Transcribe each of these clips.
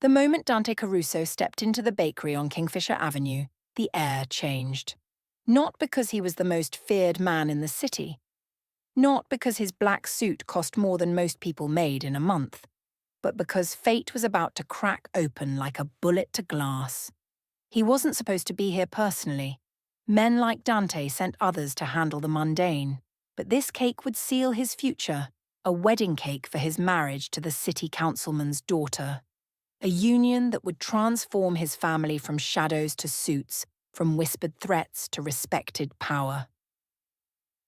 The moment Dante Caruso stepped into the bakery on Kingfisher Avenue, the air changed. Not because he was the most feared man in the city. Not because his black suit cost more than most people made in a month. But because fate was about to crack open like a bullet to glass. He wasn't supposed to be here personally. Men like Dante sent others to handle the mundane. But this cake would seal his future, a wedding cake for his marriage to the city councilman's daughter. A union that would transform his family from shadows to suits, from whispered threats to respected power.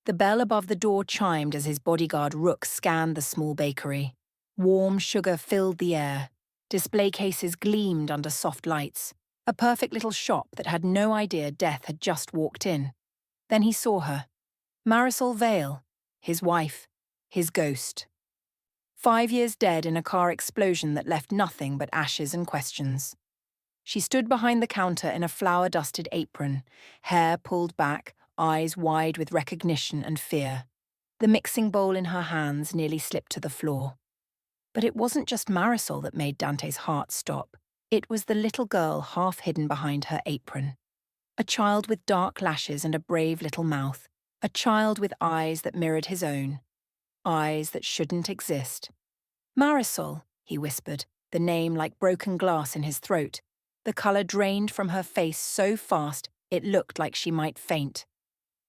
The bell above the door chimed as his bodyguard Rook scanned the small bakery. Warm sugar filled the air. Display cases gleamed under soft lights. A perfect little shop that had no idea Death had just walked in. Then he saw her. Marisol Vale, his wife, his ghost. 5 years dead in a car explosion that left nothing but ashes and questions. She stood behind the counter in a flour-dusted apron, hair pulled back, eyes wide with recognition and fear. The mixing bowl in her hands nearly slipped to the floor. But it wasn't just Marisol that made Dante's heart stop. It was the little girl half hidden behind her apron. A child with dark lashes and a brave little mouth. A child with eyes that mirrored his own. Eyes that shouldn't exist. Marisol, he whispered, the name like broken glass in his throat. The colour drained from her face so fast it looked like she might faint.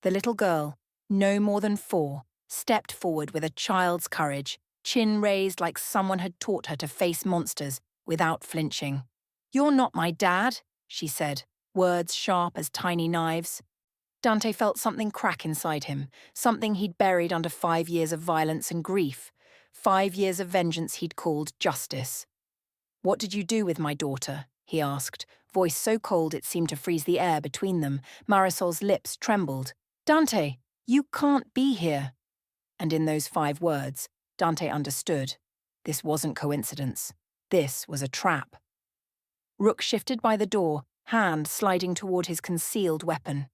The little girl, no more than 4, stepped forward with a child's courage, chin raised like someone had taught her to face monsters without flinching. "You're not my dad," she said, words sharp as tiny knives. Dante felt something crack inside him, something he'd buried under 5 years of violence and grief, 5 years of vengeance he'd called justice. "What did you do with my daughter?" he asked, voice so cold it seemed to freeze the air between them. Marisol's lips trembled. "Dante, you can't be here." And in those 5 words, Dante understood. This wasn't coincidence. This was a trap. Rook shifted by the door, hand sliding toward his concealed weapon.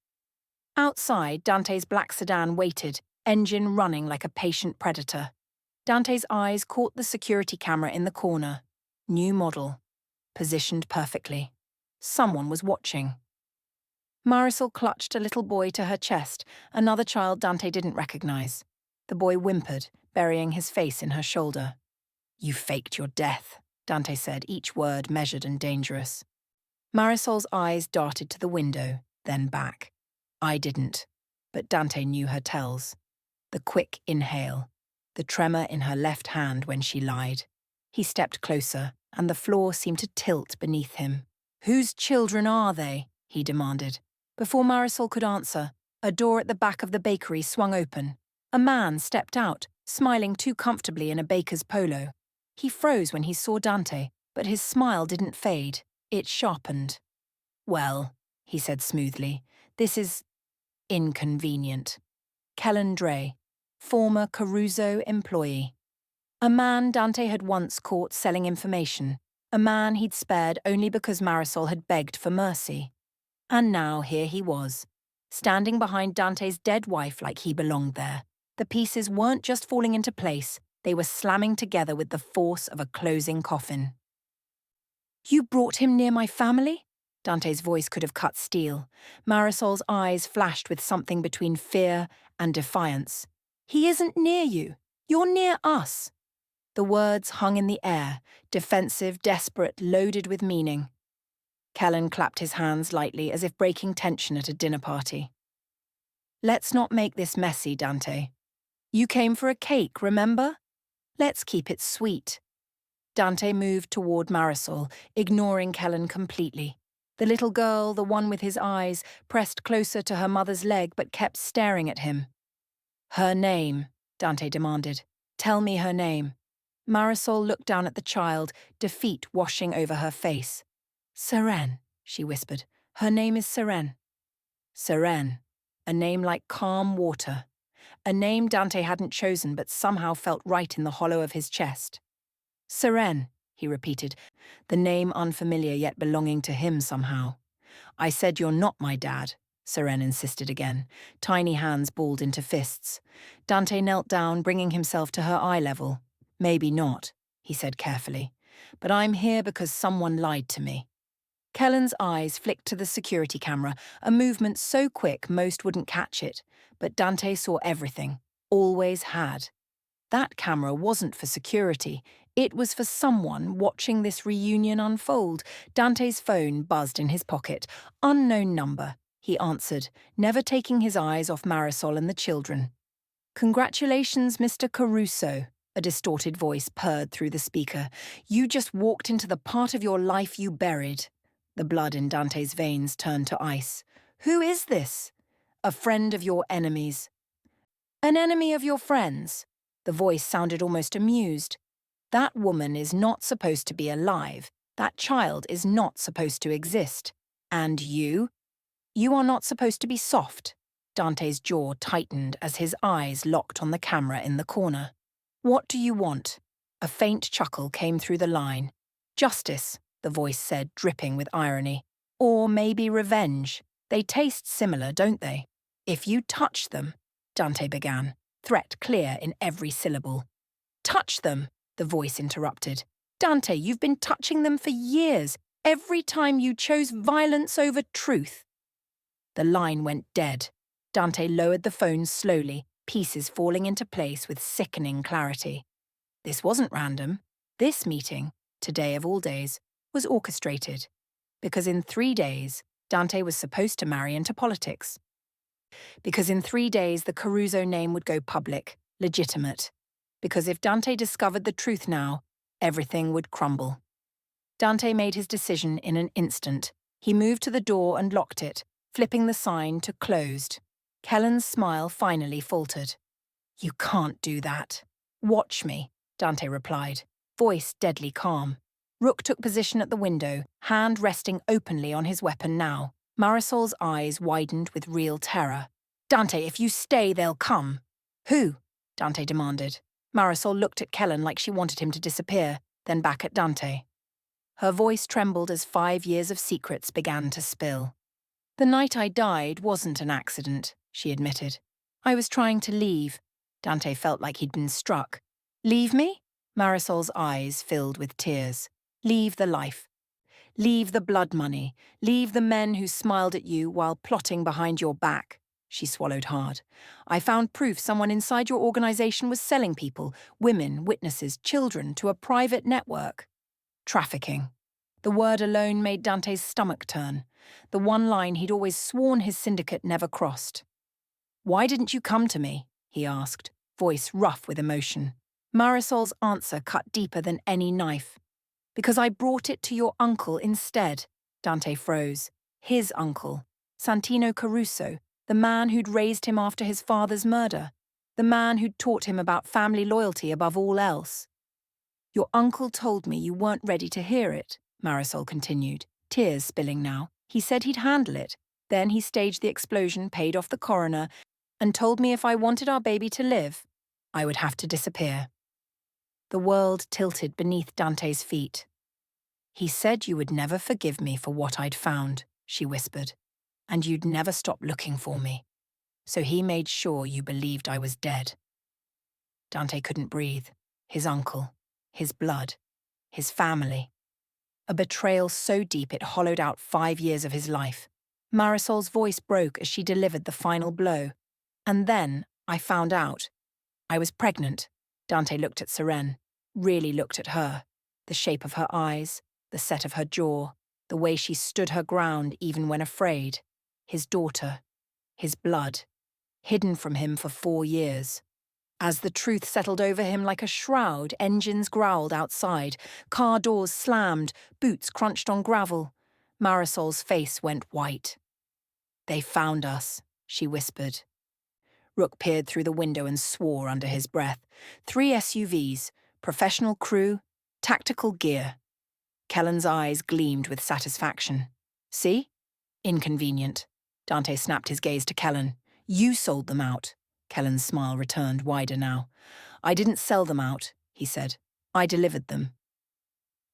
Outside, Dante's black sedan waited, engine running like a patient predator. Dante's eyes caught the security camera in the corner. New model. Positioned perfectly. Someone was watching. Marisol clutched a little boy to her chest, another child Dante didn't recognize. The boy whimpered, burying his face in her shoulder. "You faked your death," Dante said, each word measured and dangerous. Marisol's eyes darted to the window, then back. "I didn't." But Dante knew her tells. The quick inhale. The tremor in her left hand when she lied. He stepped closer, and the floor seemed to tilt beneath him. "Whose children are they?" he demanded. Before Marisol could answer, a door at the back of the bakery swung open. A man stepped out, smiling too comfortably in a baker's polo. He froze when he saw Dante, but his smile didn't fade. It sharpened. "Well," he said smoothly, "this is inconvenient. Kellen Dre, former Caruso employee. A man Dante had once caught selling information, a man he'd spared only because Marisol had begged for mercy. And now here he was, standing behind Dante's dead wife like he belonged there. The pieces weren't just falling into place, they were slamming together with the force of a closing coffin. "You brought him near my family?" Dante's voice could have cut steel. Marisol's eyes flashed with something between fear and defiance. "He isn't near you. You're near us." The words hung in the air, defensive, desperate, loaded with meaning. Kellen clapped his hands lightly as if breaking tension at a dinner party. "Let's not make this messy, Dante. You came for a cake, remember? Let's keep it sweet." Dante moved toward Marisol, ignoring Kellen completely. The little girl, the one with his eyes, pressed closer to her mother's leg but kept staring at him. "Her name," Dante demanded. "Tell me her name." Marisol looked down at the child, defeat washing over her face. "Seren," she whispered. "Her name is Seren." Seren, a name like calm water. A name Dante hadn't chosen but somehow felt right in the hollow of his chest. "Seren," he repeated, the name unfamiliar yet belonging to him somehow. "I said you're not my dad," Seren insisted again, tiny hands balled into fists. Dante knelt down, bringing himself to her eye level. "Maybe not," he said carefully. but I'm here because someone lied to me. Kellen's eyes flicked to the security camera, a movement so quick most wouldn't catch it, but Dante saw everything, always had. That camera wasn't for security. It was for someone watching this reunion unfold. Dante's phone buzzed in his pocket. Unknown number, he answered, never taking his eyes off Marisol and the children. Congratulations, Mr. Caruso, a distorted voice purred through the speaker. You just walked into the part of your life you buried. The blood in Dante's veins turned to ice. Who is this? A friend of your enemies. An enemy of your friends? The voice sounded almost amused. That woman is not supposed to be alive. That child is not supposed to exist. And you? You are not supposed to be soft. Dante's jaw tightened as his eyes locked on the camera in the corner. What do you want? A faint chuckle came through the line. Justice, the voice said, dripping with irony. Or maybe revenge. They taste similar, don't they? If you touch them, Dante began, threat clear in every syllable. Touch them, the voice interrupted. Dante, you've been touching them for years, every time you chose violence over truth. The line went dead. Dante lowered the phone slowly, pieces falling into place with sickening clarity. This wasn't random. This meeting, today of all days, was orchestrated. Because in 3 days, Dante was supposed to marry into politics. Because in 3 days, the Caruso name would go public, legitimate. Because if Dante discovered the truth now, everything would crumble. Dante made his decision in an instant. He moved to the door and locked it, flipping the sign to closed. Kellen's smile finally faltered. You can't do that. Watch me, Dante replied, voice deadly calm. Rook took position at the window, hand resting openly on his weapon now. Marisol's eyes widened with real terror. Dante, if you stay, they'll come. Who? Dante demanded. Marisol looked at Kellen like she wanted him to disappear, then back at Dante. Her voice trembled as 5 years of secrets began to spill. The night I died wasn't an accident, she admitted. I was trying to leave. Dante felt like he'd been struck. Leave me? Marisol's eyes filled with tears. Leave the life. Leave the blood money. Leave the men who smiled at you while plotting behind your back. She swallowed hard. I found proof someone inside your organization was selling people, women, witnesses, children, to a private network. Trafficking. The word alone made Dante's stomach turn. The one line he'd always sworn his syndicate never crossed. Why didn't you come to me? He asked, voice rough with emotion. Marisol's answer cut deeper than any knife. Because I brought it to your uncle instead. Dante froze. His uncle. Santino Caruso, the man who'd raised him after his father's murder. The man who'd taught him about family loyalty above all else. Your uncle told me you weren't ready to hear it, Marisol continued, tears spilling now. He said he'd handle it. Then he staged the explosion, paid off the coroner, and told me if I wanted our baby to live, I would have to disappear. The world tilted beneath Dante's feet. He said you would never forgive me for what I'd found, she whispered, and you'd never stop looking for me. So he made sure you believed I was dead. Dante couldn't breathe. His uncle, his blood, his family. A betrayal so deep it hollowed out 5 years of his life. Marisol's voice broke as she delivered the final blow. And then I found out. I was pregnant. Dante looked at Seren, really looked at her. The shape of her eyes, the set of her jaw, the way she stood her ground even when afraid. His daughter, his blood, hidden from him for 4 years. As the truth settled over him like a shroud, engines growled outside, car doors slammed, boots crunched on gravel. Marisol's face went white. They found us, she whispered. Rook peered through the window and swore under his breath. 3 SUVs, professional crew, tactical gear. Kellen's eyes gleamed with satisfaction. See? Inconvenient. Dante snapped his gaze to Kellen. You sold them out. Kellen's smile returned wider now. I didn't sell them out, he said. I delivered them.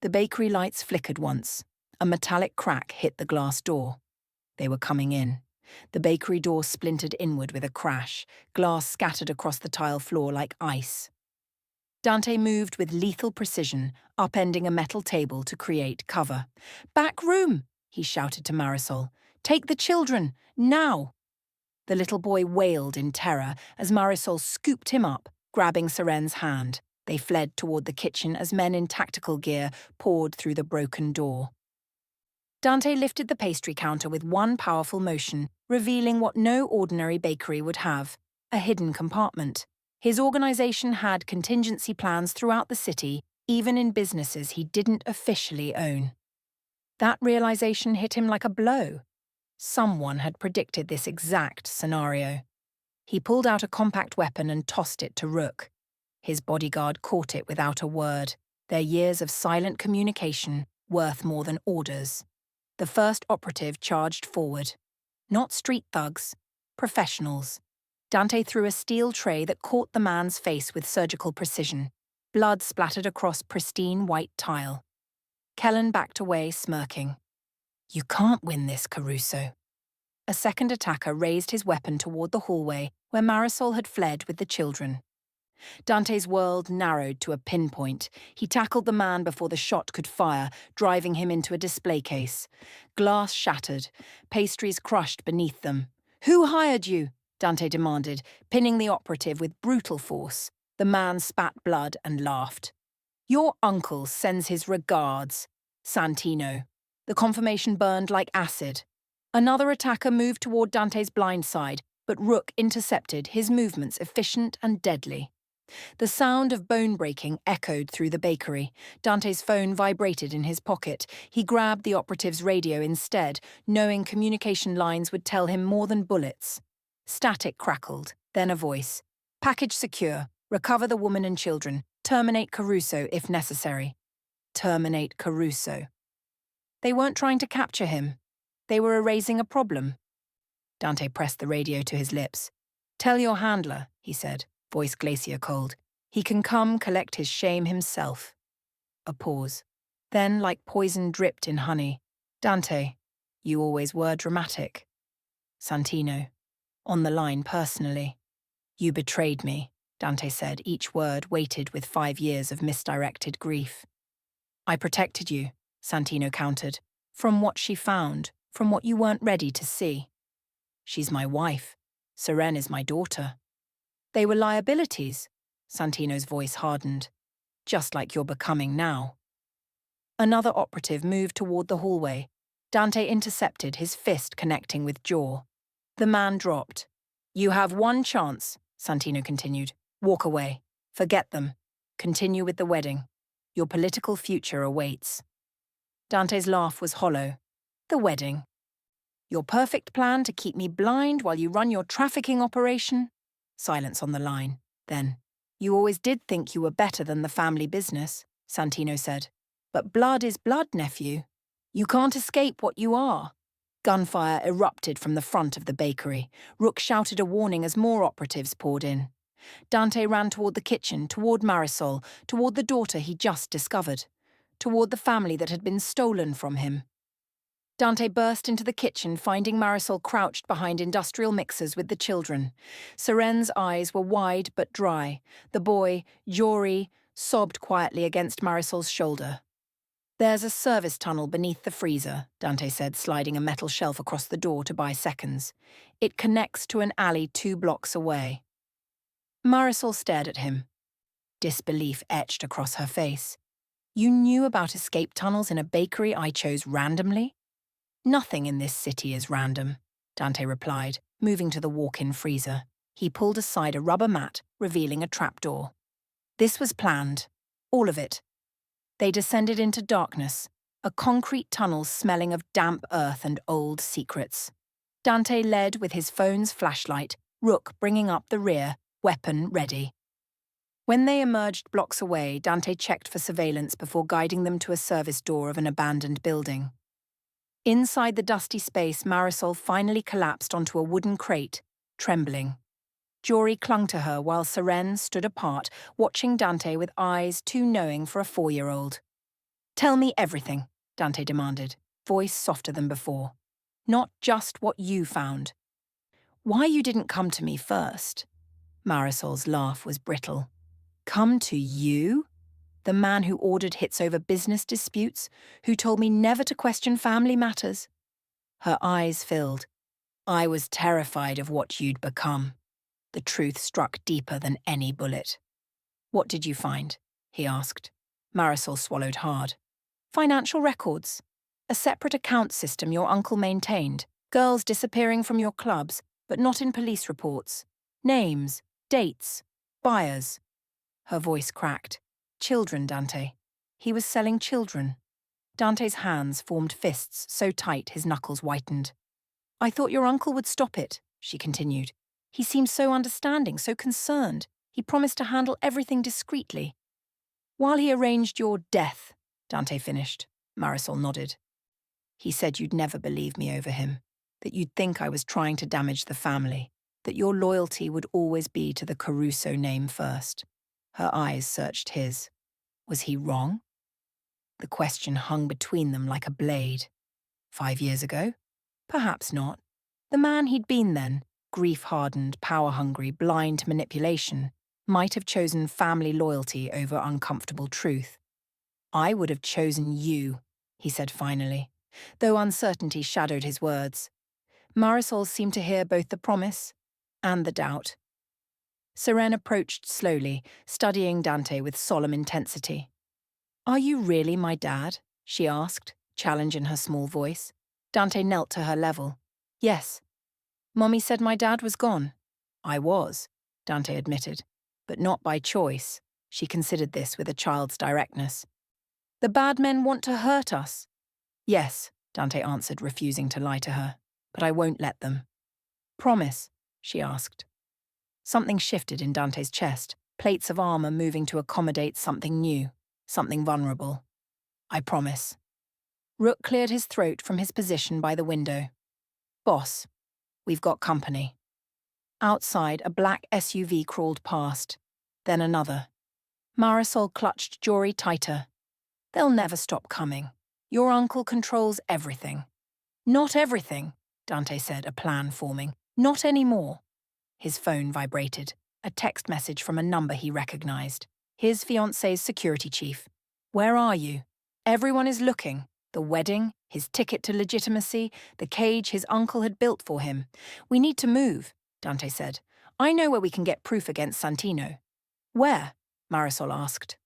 The bakery lights flickered once. A metallic crack hit the glass door. They were coming in. The bakery door splintered inward with a crash. Glass scattered across the tile floor like ice. Dante moved with lethal precision, upending a metal table to create cover. "Back room!" he shouted to Marisol. "Take the children, now!" The little boy wailed in terror as Marisol scooped him up, grabbing Seren's hand. They fled toward the kitchen as men in tactical gear poured through the broken door. Dante lifted the pastry counter with one powerful motion, revealing what no ordinary bakery would have: a hidden compartment. His organization had contingency plans throughout the city, even in businesses he didn't officially own. That realization hit him like a blow. Someone had predicted this exact scenario. He pulled out a compact weapon and tossed it to Rook. His bodyguard caught it without a word, their years of silent communication worth more than orders. The first operative charged forward. Not street thugs, professionals. Dante threw a steel tray that caught the man's face with surgical precision. Blood splattered across pristine white tile. Kellen backed away, smirking. "You can't win this, Caruso." A second attacker raised his weapon toward the hallway where Marisol had fled with the children. Dante's world narrowed to a pinpoint. He tackled the man before the shot could fire, driving him into a display case. Glass shattered, pastries crushed beneath them. "Who hired you?" Dante demanded, pinning the operative with brutal force. The man spat blood and laughed. "Your uncle sends his regards, Santino." The confirmation burned like acid. Another attacker moved toward Dante's blind side, but Rook intercepted, his movements efficient and deadly. The sound of bone breaking echoed through the bakery. Dante's phone vibrated in his pocket. He grabbed the operative's radio instead, knowing communication lines would tell him more than bullets. Static crackled, then a voice. "Package secure. Recover the woman and children. Terminate Caruso if necessary." Terminate Caruso. They weren't trying to capture him. They were erasing a problem. Dante pressed the radio to his lips. "Tell your handler," he said, voice glacier cold. "He can come collect his shame himself." A pause. Then, like poison dripped in honey. "Dante, you always were dramatic." Santino, on the line personally. "You betrayed me," Dante said, each word weighted with 5 years of misdirected grief. "I protected you," Santino countered, "from what she found, from what you weren't ready to see." "She's my wife. Seren is my daughter." "They were liabilities," Santino's voice hardened. "Just like you're becoming now." Another operative moved toward the hallway. Dante intercepted, his fist connecting with jaw. The man dropped. "You have one chance," Santino continued. "Walk away. Forget them. Continue with the wedding. Your political future awaits." Dante's laugh was hollow. "The wedding? Your perfect plan to keep me blind while you run your trafficking operation?" Silence on the line. Then, "You always did think you were better than the family business," Santino said. "But blood is blood, nephew. You can't escape what you are." Gunfire erupted from the front of the bakery. Rook shouted a warning as more operatives poured in. Dante ran toward the kitchen, toward Marisol, toward the daughter he just discovered, toward the family that had been stolen from him. Dante burst into the kitchen, finding Marisol crouched behind industrial mixers with the children. Seren's eyes were wide but dry. The boy, Jory, sobbed quietly against Marisol's shoulder. "There's a service tunnel beneath the freezer," Dante said, sliding a metal shelf across the door to buy seconds. "It connects to an alley 2 blocks away." Marisol stared at him. Disbelief etched across her face. "You knew about escape tunnels in a bakery I chose randomly?" "Nothing in this city is random," Dante replied, moving to the walk-in freezer. He pulled aside a rubber mat, revealing a trapdoor. "This was planned. All of it." They descended into darkness, a concrete tunnel smelling of damp earth and old secrets. Dante led with his phone's flashlight, Rook bringing up the rear, weapon ready. When they emerged blocks away, Dante checked for surveillance before guiding them to a service door of an abandoned building. Inside the dusty space, Marisol finally collapsed onto a wooden crate, trembling. Jory clung to her while Seren stood apart, watching Dante with eyes too knowing for a 4-year-old. "Tell me everything," Dante demanded, voice softer than before. "Not just what you found. Why you didn't come to me first." Marisol's laugh was brittle. Come to you? The man who ordered hits over business disputes, who told me never to question family matters. Her eyes filled. I was terrified of what you'd become. The truth struck deeper than any bullet. What did you find? He asked. Marisol swallowed hard. Financial records. A separate account system your uncle maintained. Girls disappearing from your clubs, but not in police reports. Names, dates, buyers. Her voice cracked. Children, Dante. He was selling children. Dante's hands formed fists so tight his knuckles whitened. I thought your uncle would stop it, she continued. He seemed so understanding, so concerned. He promised to handle everything discreetly. While he arranged your death, Dante finished. Marisol nodded. He said you'd never believe me over him, that you'd think I was trying to damage the family, that your loyalty would always be to the Caruso name first. Her eyes searched his. Was he wrong? The question hung between them like a blade. 5 years ago? Perhaps not. The man he'd been then, grief-hardened, power-hungry, blind to manipulation, might have chosen family loyalty over uncomfortable truth. I would have chosen you, he said finally, though uncertainty shadowed his words. Marisol seemed to hear both the promise and the doubt. Seren approached slowly, studying Dante with solemn intensity. Are you really my dad? She asked, challenge in her small voice. Dante knelt to her level. Yes. Mommy said my dad was gone. I was, Dante admitted, but not by choice. She considered this with a child's directness. The bad men want to hurt us. Yes, Dante answered, refusing to lie to her, but I won't let them. Promise, she asked. Something shifted in Dante's chest, plates of armor moving to accommodate something new, something vulnerable. I promise. Rook cleared his throat from his position by the window. Boss, we've got company. Outside, a black SUV crawled past, then another. Marisol clutched Jory tighter. They'll never stop coming. Your uncle controls everything. Not everything, Dante said, a plan forming. Not anymore. His phone vibrated, a text message from a number he recognized. His fiancée's security chief. Where are you? Everyone is looking. The wedding, his ticket to legitimacy, the cage his uncle had built for him. We need to move, Dante said. I know where we can get proof against Santino. Where? Marisol asked.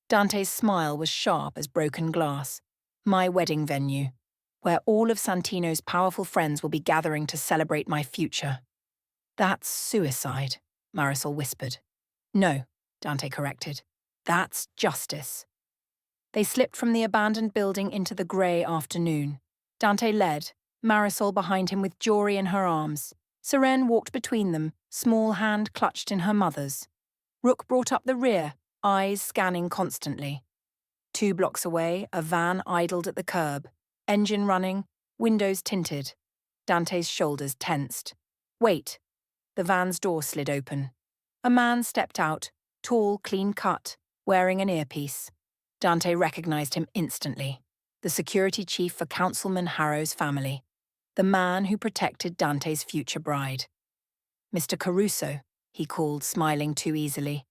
Dante's smile was sharp as broken glass. My wedding venue, where all of Santino's powerful friends will be gathering to celebrate my future. That's suicide, Marisol whispered. No, Dante corrected. That's justice. They slipped from the abandoned building into the grey afternoon. Dante led, Marisol behind him with Jory in her arms. Seren walked between them, small hand clutched in her mother's. Rook brought up the rear, eyes scanning constantly. 2 blocks away, a van idled at the curb, engine running, windows tinted. Dante's shoulders tensed. Wait. The van's door slid open. A man stepped out, tall, clean-cut, wearing an earpiece. Dante recognized him instantly. The security chief for Councilman Harrow's family. The man who protected Dante's future bride. Mr. Caruso, he called, smiling too easily.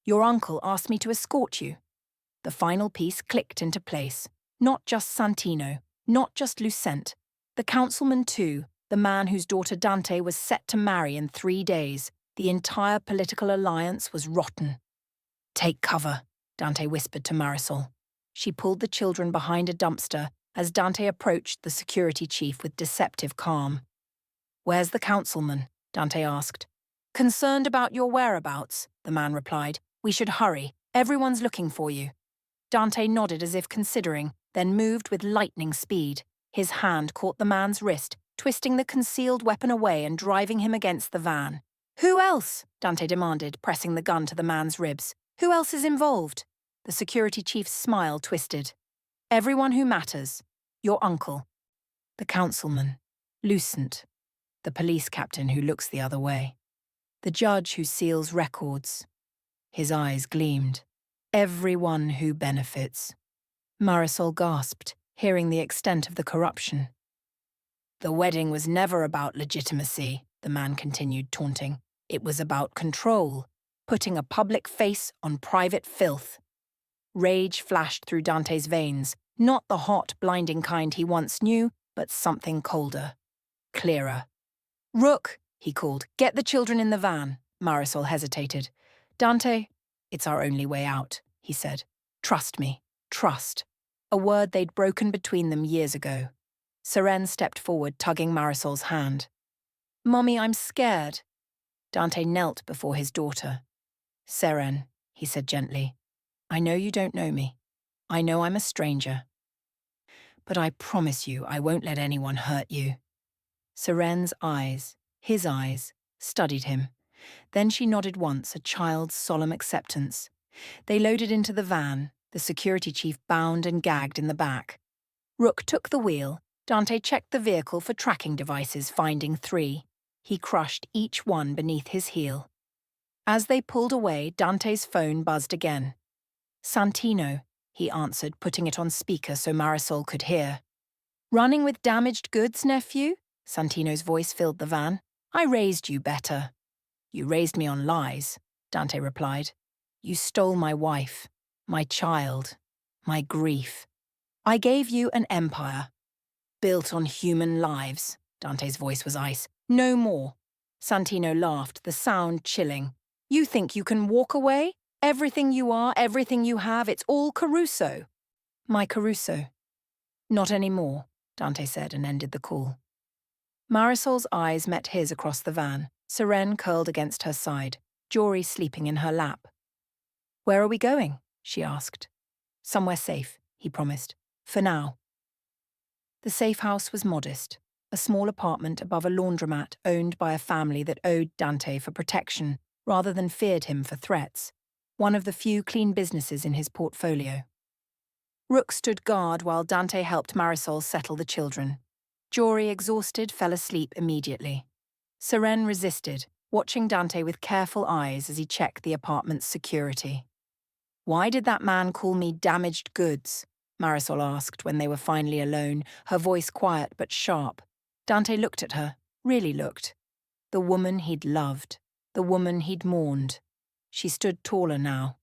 Your uncle asked me to escort you. The final piece clicked into place. Not just Santino, not just Lucent. The councilman too, the man whose daughter Dante was set to marry in 3 days. The entire political alliance was rotten. Take cover, Dante whispered to Marisol. She pulled the children behind a dumpster as Dante approached the security chief with deceptive calm. Where's the councilman? Dante asked. Concerned about your whereabouts, the man replied. We should hurry. Everyone's looking for you. Dante nodded as if considering, then moved with lightning speed. His hand caught the man's wrist, twisting the concealed weapon away and driving him against the van. Who else? Dante demanded, pressing the gun to the man's ribs. Who else is involved? The security chief's smile twisted. Everyone who matters. Your uncle. The councilman. Lucent. The police captain who looks the other way. The judge who seals records. His eyes gleamed. Everyone who benefits. Marisol gasped, hearing the extent of the corruption. The wedding was never about legitimacy, the man continued, taunting. It was about control. putting a public face on private filth. Rage flashed through Dante's veins, not the hot, blinding kind he once knew, but something colder, clearer. "Rook," he called, "get the children in the van." Marisol hesitated. "Dante, it's our only way out," he said. "Trust me, trust." A word they'd broken between them years ago. Seren stepped forward, tugging Marisol's hand. "Mummy, I'm scared." Dante knelt before his daughter. "Seren," he said gently, "I know you don't know me. I know I'm a stranger. But I promise you I won't let anyone hurt you." Seren's eyes, his eyes, studied him. Then she nodded once, a child's solemn acceptance. They loaded into the van, the security chief bound and gagged in the back. Rook took the wheel. Dante checked the vehicle for tracking devices, finding 3. He crushed each one beneath his heel. As they pulled away, Dante's phone buzzed again. "Santino," he answered, putting it on speaker so Marisol could hear. "Running with damaged goods, nephew?" Santino's voice filled the van. "I raised you better." "You raised me on lies," Dante replied. "You stole my wife, my child, my grief. I gave you an empire, built on human lives." Dante's voice was ice. "No more." Santino laughed, the sound chilling. "You think you can walk away? Everything you are, everything you have, it's all Caruso." "My Caruso." "Not anymore," Dante said and ended the call. Marisol's eyes met his across the van, Seren curled against her side, Jory sleeping in her lap. "Where are we going?" she asked. "Somewhere safe," he promised. "For now." The safe house was modest, a small apartment above a laundromat owned by a family that owed Dante for protection rather than feared him for threats, one of the few clean businesses in his portfolio. Rook stood guard while Dante helped Marisol settle the children. Jory, exhausted, fell asleep immediately. Seren resisted, watching Dante with careful eyes as he checked the apartment's security. "Why did that man call me damaged goods?" Marisol asked when they were finally alone, her voice quiet but sharp. Dante looked at her, really looked. The woman he'd loved, the woman he'd mourned. She stood taller now,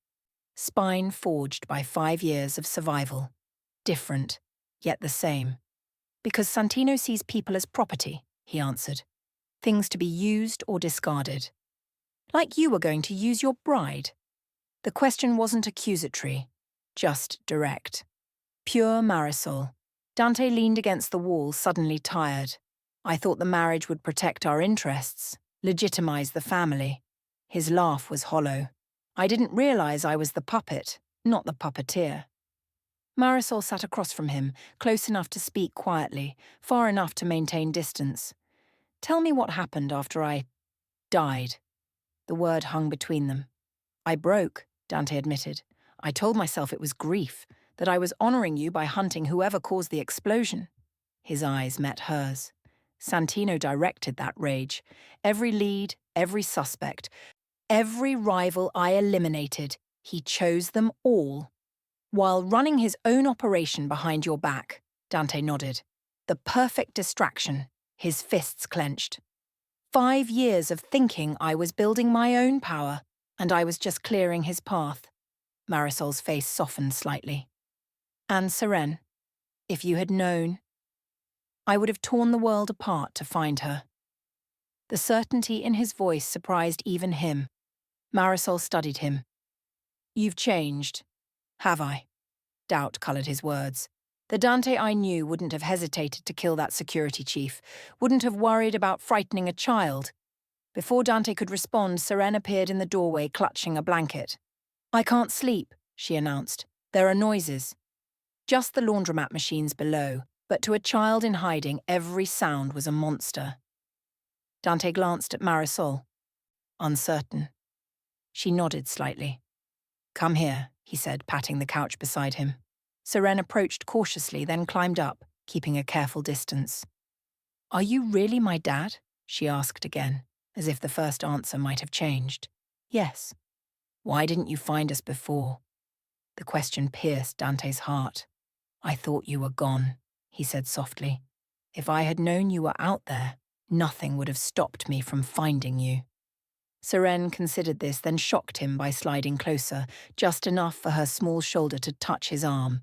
spine forged by 5 years of survival. Different, yet the same. "Because Santino sees people as property," he answered. "Things to be used or discarded. Like you were going to use your bride." The question wasn't accusatory, just direct. Pure Marisol. Dante leaned against the wall, suddenly tired. "I thought the marriage would protect our interests, legitimize the family." His laugh was hollow. "I didn't realize I was the puppet, not the puppeteer." Marisol sat across from him, close enough to speak quietly, far enough to maintain distance. "Tell me what happened after I died." The word hung between them. "I broke," Dante admitted. "I told myself it was grief, that I was honoring you by hunting whoever caused the explosion." His eyes met hers. Santino directed that rage. Every lead, every suspect, every rival I eliminated, he chose them all. "While running his own operation behind your back," Dante nodded. "The perfect distraction," his fists clenched. 5 years of thinking I was building my own power, and I was just clearing his path. Marisol's face softened slightly. "And Seren, if you had known, I would have torn the world apart to find her." The certainty in his voice surprised even him. Marisol studied him. "You've changed. Have I?" Doubt coloured his words. The Dante I knew wouldn't have hesitated to kill that security chief, wouldn't have worried about frightening a child. Before Dante could respond, Seren appeared in the doorway clutching a blanket. "I can't sleep," she announced. "There are noises." Just the laundromat machines below, but to a child in hiding, every sound was a monster. Dante glanced at Marisol, uncertain. She nodded slightly. "Come here," he said, patting the couch beside him. Seren approached cautiously, then climbed up, keeping a careful distance. "Are you really my dad?" she asked again, as if the first answer might have changed. "Yes." "Why didn't you find us before?" The question pierced Dante's heart. "I thought you were gone," he said softly. "If I had known you were out there, nothing would have stopped me from finding you." Seren considered this, then shocked him by sliding closer, just enough for her small shoulder to touch his arm.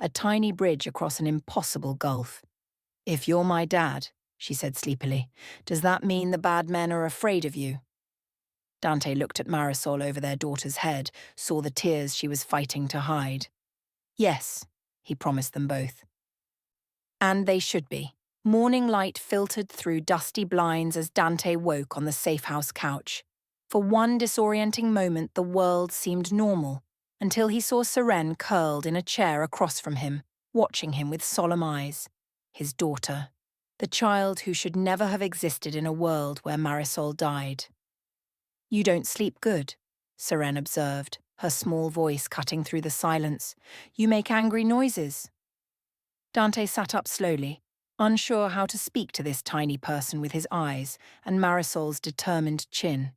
A tiny bridge across an impossible gulf. "If you're my dad," she said sleepily, "does that mean the bad men are afraid of you?" Dante looked at Marisol over their daughter's head, saw the tears she was fighting to hide. "Yes," he promised them both. And they should be. Morning light filtered through dusty blinds as Dante woke on the safe-house couch. For one disorienting moment, the world seemed normal, until he saw Seren curled in a chair across from him, watching him with solemn eyes. His daughter. The child who should never have existed in a world where Marisol died. "You don't sleep good," Seren observed, her small voice cutting through the silence. "You make angry noises." Dante sat up slowly, unsure how to speak to this tiny person with his eyes and Marisol's determined chin.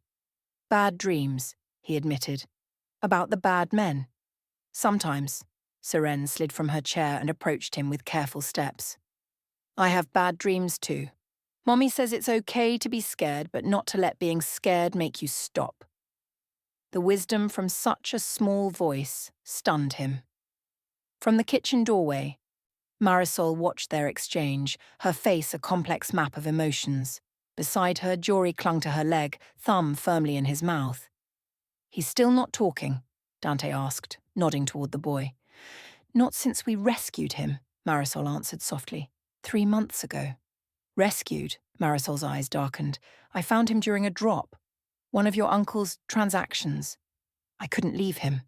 "Bad dreams," he admitted. "About the bad men." "Sometimes." Seren slid from her chair and approached him with careful steps. "I have bad dreams too. Mommy says it's okay to be scared, but not to let being scared make you stop." The wisdom from such a small voice stunned him. From the kitchen doorway, Marisol watched their exchange, her face a complex map of emotions. Beside her, Jory clung to her leg, thumb firmly in his mouth. "He's still not talking?" Dante asked, nodding toward the boy. "Not since we rescued him," Marisol answered softly. 3 months ago. "Rescued?" Marisol's eyes darkened. "I found him during a drop. One of your uncle's transactions. I couldn't leave him."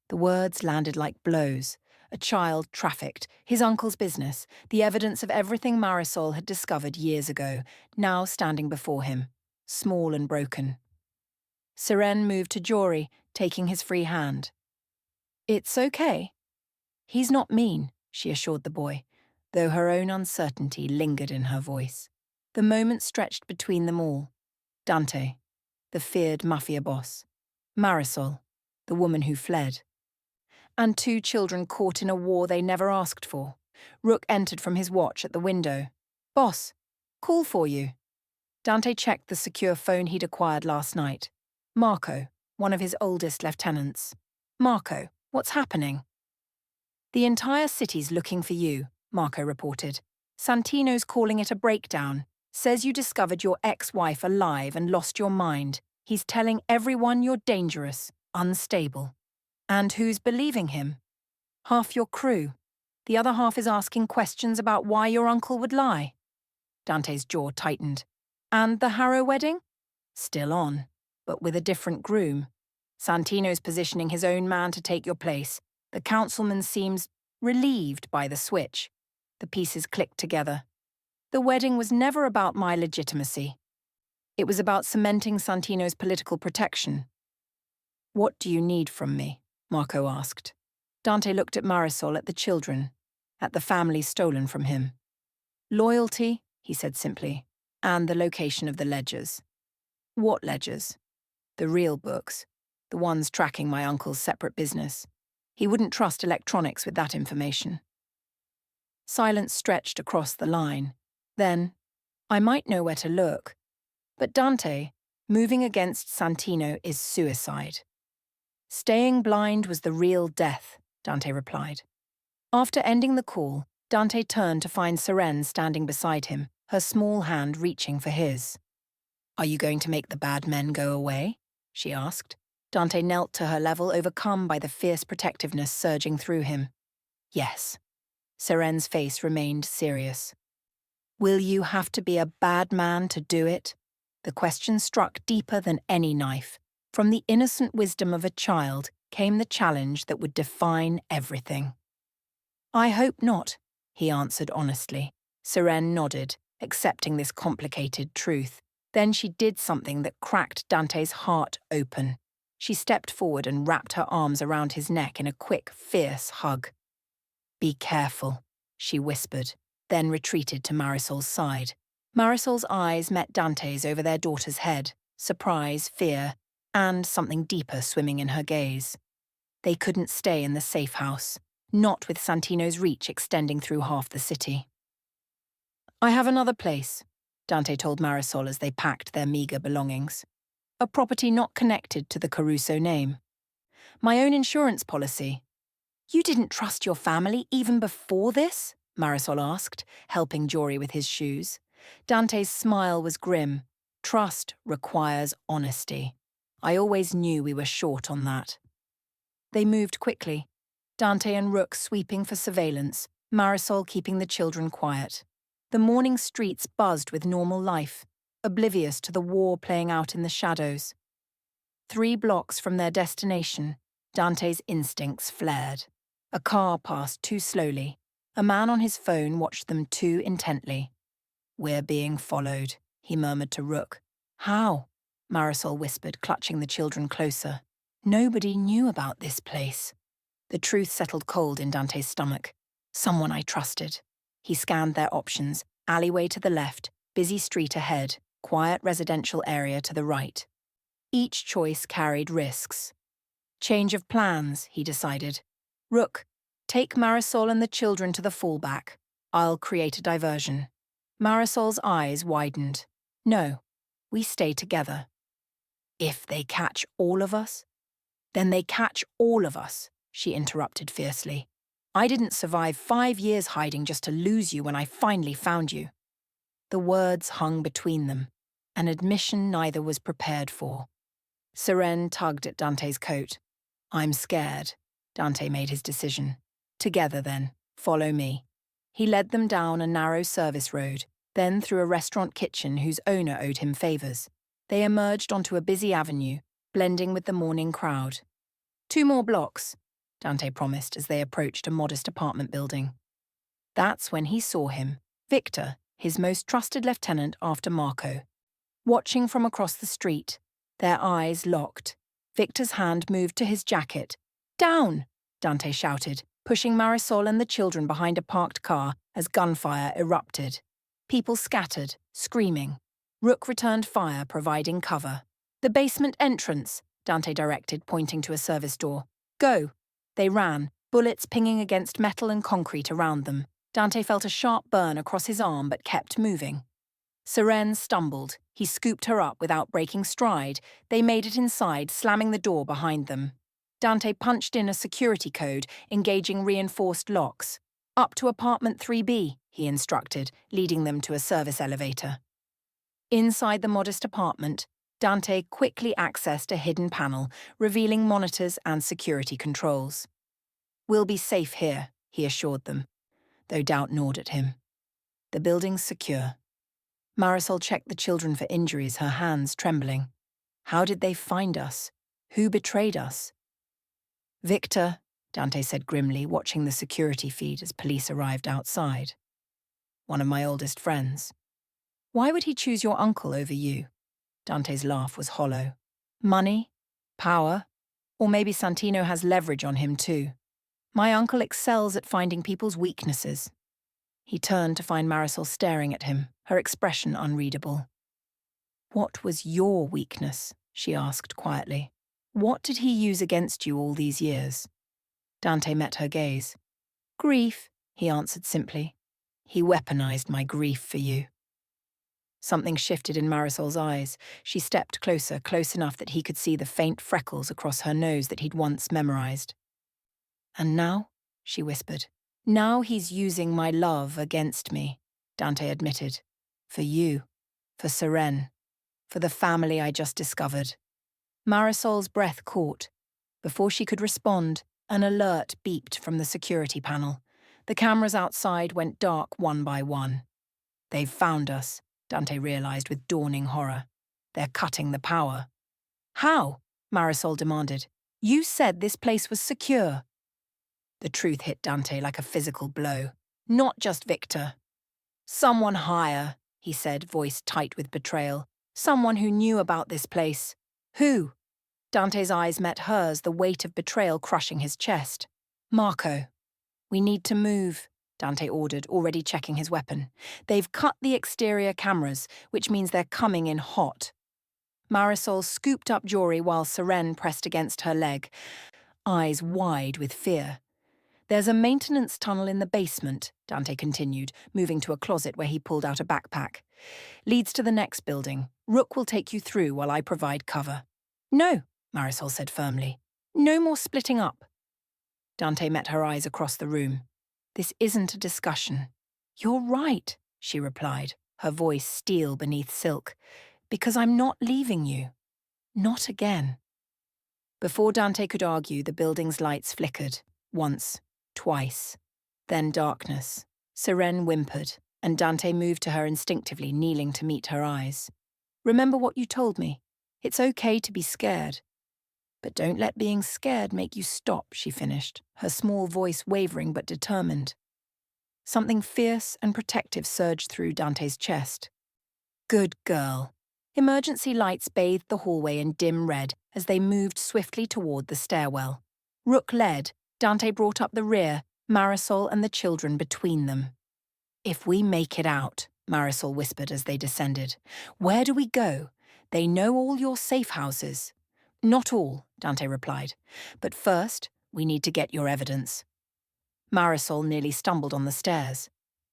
The words landed like blows. A child trafficked, his uncle's business, the evidence of everything Marisol had discovered years ago, now standing before him, small and broken. Seren moved to Jory, taking his free hand. "It's okay." "He's not mean," she assured the boy, though her own uncertainty lingered in her voice. The moment stretched between them all. Dante, the feared Mafia boss. Marisol, the woman who fled. And 2 children caught in a war they never asked for. Rook entered from his watch at the window. "Boss, call for you." Dante checked the secure phone he'd acquired last night. Marco, one of his oldest lieutenants. "Marco, what's happening?" "The entire city's looking for you," Marco reported. "Santino's calling it a breakdown. Says you discovered your ex-wife alive and lost your mind. He's telling everyone you're dangerous, unstable." "And who's believing him?" "Half your crew. The other half is asking questions about why your uncle would lie." Dante's jaw tightened. "And the Harrow wedding?" "Still on, but with a different groom. Santino's positioning his own man to take your place. The councilman seems relieved by the switch." The pieces clicked together. "The wedding was never about my legitimacy. It was about cementing Santino's political protection." "What do you need from me?" Marco asked. Dante looked at Marisol, at the children, at the family stolen from him. "Loyalty," he said simply, "and the location of the ledgers." "What ledgers?" "The real books, the ones tracking my uncle's separate business. He wouldn't trust electronics with that information." Silence stretched across the line. Then, "I might know where to look. But Dante, moving against Santino is suicide." "Staying blind was the real death," Dante replied. After ending the call, Dante turned to find Seren standing beside him, her small hand reaching for his. "Are you going to make the bad men go away?" she asked. Dante knelt to her level, overcome by the fierce protectiveness surging through him. "Yes." Seren's face remained serious. "Will you have to be a bad man to do it?" The question struck deeper than any knife. From the innocent wisdom of a child came the challenge that would define everything. "I hope not," he answered honestly. Seren nodded, accepting this complicated truth. Then she did something that cracked Dante's heart open. She stepped forward and wrapped her arms around his neck in a quick, fierce hug. "Be careful," she whispered, then retreated to Marisol's side. Marisol's eyes met Dante's over their daughter's head, surprise, fear, and something deeper swimming in her gaze. They couldn't stay in the safe house, not with Santino's reach extending through half the city. "I have another place," Dante told Marisol as they packed their meager belongings. a property not connected to the Caruso name. My own insurance policy. You didn't trust your family even before this? Marisol asked, helping Jory with his shoes. Dante's smile was grim. Trust requires honesty. I always knew we were short on that. They moved quickly, Dante and Rook sweeping for surveillance, Marisol keeping the children quiet. The morning streets buzzed with normal life, oblivious to the war playing out in the shadows. 3 blocks from their destination, Dante's instincts flared. A car passed too slowly. A man on his phone watched them too intently. "We're being followed," he murmured to Rook. "How?" Marisol whispered, clutching the children closer. Nobody knew about this place. The truth settled cold in Dante's stomach. Someone I trusted. He scanned their options: alleyway to the left, busy street ahead, quiet residential area to the right. Each choice carried risks. Change of plans, he decided. Rook, take Marisol and the children to the fallback. I'll create a diversion. Marisol's eyes widened. No, we stay together. If they catch all of us? Then they catch all of us, she interrupted fiercely. I didn't survive 5 years hiding just to lose you when I finally found you. The words hung between them, an admission neither was prepared for. Seren tugged at Dante's coat. I'm scared. Dante made his decision. Together then, follow me. He led them down a narrow service road, then through a restaurant kitchen whose owner owed him favors. They emerged onto a busy avenue, blending with the morning crowd. 2 more blocks, Dante promised as they approached a modest apartment building. That's when he saw him, Victor, his most trusted lieutenant after Marco. Watching from across the street, their eyes locked. Victor's hand moved to his jacket. Down, Dante shouted, pushing Marisol and the children behind a parked car as gunfire erupted. People scattered, screaming. Rook returned fire, providing cover. The basement entrance, Dante directed, pointing to a service door. Go. They ran, bullets pinging against metal and concrete around them. Dante felt a sharp burn across his arm but kept moving. Seren stumbled. He scooped her up without breaking stride. They made it inside, slamming the door behind them. Dante punched in a security code, engaging reinforced locks. Up to apartment 3B, he instructed, leading them to a service elevator. Inside the modest apartment, Dante quickly accessed a hidden panel, revealing monitors and security controls. We'll be safe here, he assured them, though doubt gnawed at him. The building's secure. Marisol checked the children for injuries, her hands trembling. How did they find us? Who betrayed us? Victor, Dante said grimly, watching the security feed as police arrived outside. One of my oldest friends. Why would he choose your uncle over you? Dante's laugh was hollow. Money? Power? Or maybe Santino has leverage on him too. My uncle excels at finding people's weaknesses. He turned to find Marisol staring at him, her expression unreadable. What was your weakness? She asked quietly. What did he use against you all these years? Dante met her gaze. Grief, he answered simply. He weaponized my grief for you. Something shifted in Marisol's eyes. She stepped closer, close enough that he could see the faint freckles across her nose that he'd once memorized. And now, she whispered, now he's using my love against me, Dante admitted. For you, for Seren, for the family I just discovered. Marisol's breath caught. Before she could respond, an alert beeped from the security panel. The cameras outside went dark one by one. They've found us, Dante realized with dawning horror. They're cutting the power. How? Marisol demanded. You said this place was secure. The truth hit Dante like a physical blow. Not just Victor. Someone higher, he said, voice tight with betrayal. Someone who knew about this place. Who? Dante's eyes met hers, the weight of betrayal crushing his chest. Marco. We need to move, Dante ordered, already checking his weapon. They've cut the exterior cameras, which means they're coming in hot. Marisol scooped up Jory while Seren pressed against her leg, eyes wide with fear. There's a maintenance tunnel in the basement, Dante continued, moving to a closet where he pulled out a backpack. Leads to the next building. Rook will take you through while I provide cover. No, Marisol said firmly. No more splitting up. Dante met her eyes across the room. This isn't a discussion. You're right, she replied, her voice steel beneath silk. Because I'm not leaving you. Not again. Before Dante could argue, the building's lights flickered. Once, twice. Then darkness. Sirene whimpered, and Dante moved to her instinctively, kneeling to meet her eyes. Remember what you told me. It's okay to be scared. But don't let being scared make you stop, she finished, her small voice wavering but determined. Something fierce and protective surged through Dante's chest. Good girl. Emergency lights bathed the hallway in dim red as they moved swiftly toward the stairwell. Rook led, Dante brought up the rear, Marisol and the children between them. If we make it out, Marisol whispered as they descended. Where do we go? They know all your safe houses. Not all, Dante replied. But first, we need to get your evidence. Marisol nearly stumbled on the stairs.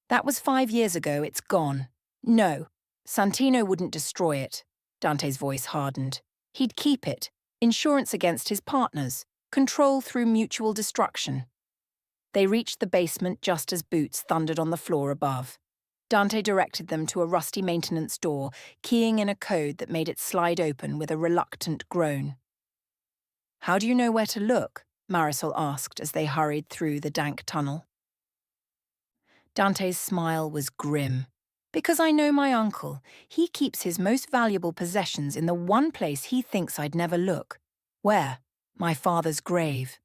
That was 5 years ago, it's gone. No, Santino wouldn't destroy it. Dante's voice hardened. He'd keep it. Insurance against his partners. Control through mutual destruction. They reached the basement just as boots thundered on the floor above. Dante directed them to a rusty maintenance door, keying in a code that made it slide open with a reluctant groan. How do you know where to look? Marisol asked as they hurried through the dank tunnel. Dante's smile was grim. Because I know my uncle. He keeps his most valuable possessions in the one place he thinks I'd never look. Where? My father's grave.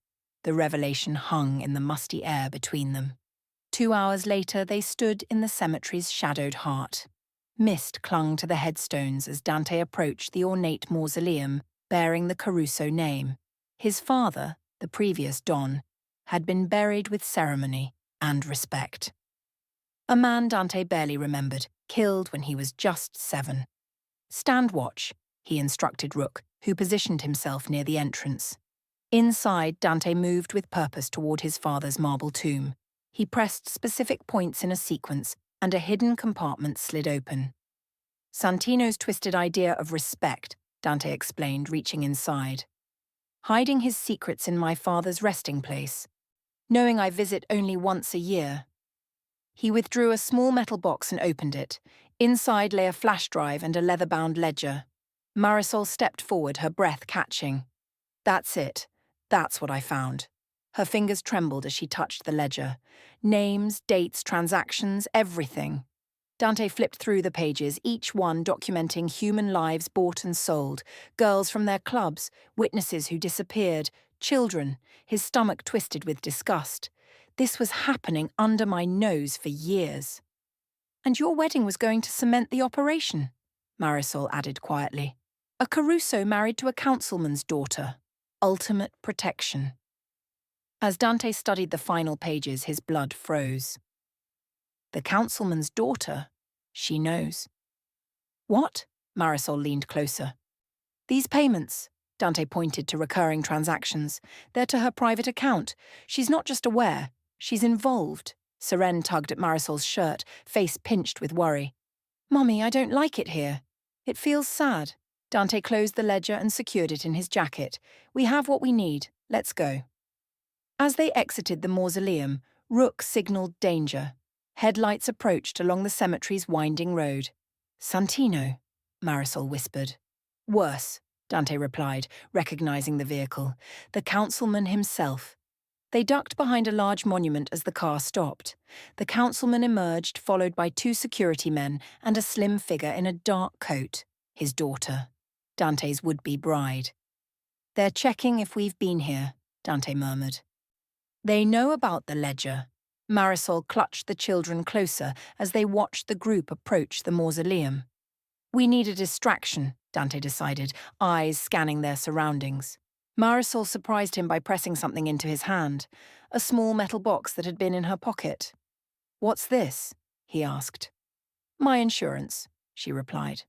The revelation hung in the musty air between them. 2 hours later, they stood in the cemetery's shadowed heart. Mist clung to the headstones as Dante approached the ornate mausoleum bearing the Caruso name. His father, the previous Don, had been buried with ceremony and respect. A man Dante barely remembered, killed when he was just 7. Stand watch, he instructed Rook, who positioned himself near the entrance. Inside, Dante moved with purpose toward his father's marble tomb. He pressed specific points in a sequence, and a hidden compartment slid open. Santino's twisted idea of respect, Dante explained, reaching inside. Hiding his secrets in my father's resting place. Knowing I visit only once a year. He withdrew a small metal box and opened it. Inside lay a flash drive and a leather-bound ledger. Marisol stepped forward, her breath catching. That's it. That's what I found. Her fingers trembled as she touched the ledger. Names, dates, transactions, everything. Dante flipped through the pages, each one documenting human lives bought and sold, girls from their clubs, witnesses who disappeared, children, his stomach twisted with disgust. This was happening under my nose for years. And your wedding was going to cement the operation, Marisol added quietly. A Caruso married to a councilman's daughter. Ultimate protection. As Dante studied the final pages, his blood froze. The councilman's daughter? She knows. What? Marisol leaned closer. These payments, Dante pointed to recurring transactions. They're to her private account. She's not just aware, she's involved. Sirene tugged at Marisol's shirt, face pinched with worry. Mummy, I don't like it here. It feels sad. Dante closed the ledger and secured it in his jacket. We have what we need. Let's go. As they exited the mausoleum, Rook signaled danger. Headlights approached along the cemetery's winding road. Santino, Marisol whispered. Worse, Dante replied, recognizing the vehicle. The councilman himself. They ducked behind a large monument as the car stopped. The councilman emerged, followed by 2 security men and a slim figure in a dark coat, his daughter, Dante's would-be bride. They're checking if we've been here, Dante murmured. They know about the ledger. Marisol clutched the children closer as they watched the group approach the mausoleum. We need a distraction, Dante decided, eyes scanning their surroundings. Marisol surprised him by pressing something into his hand, a small metal box that had been in her pocket. What's this? He asked. My insurance, she replied.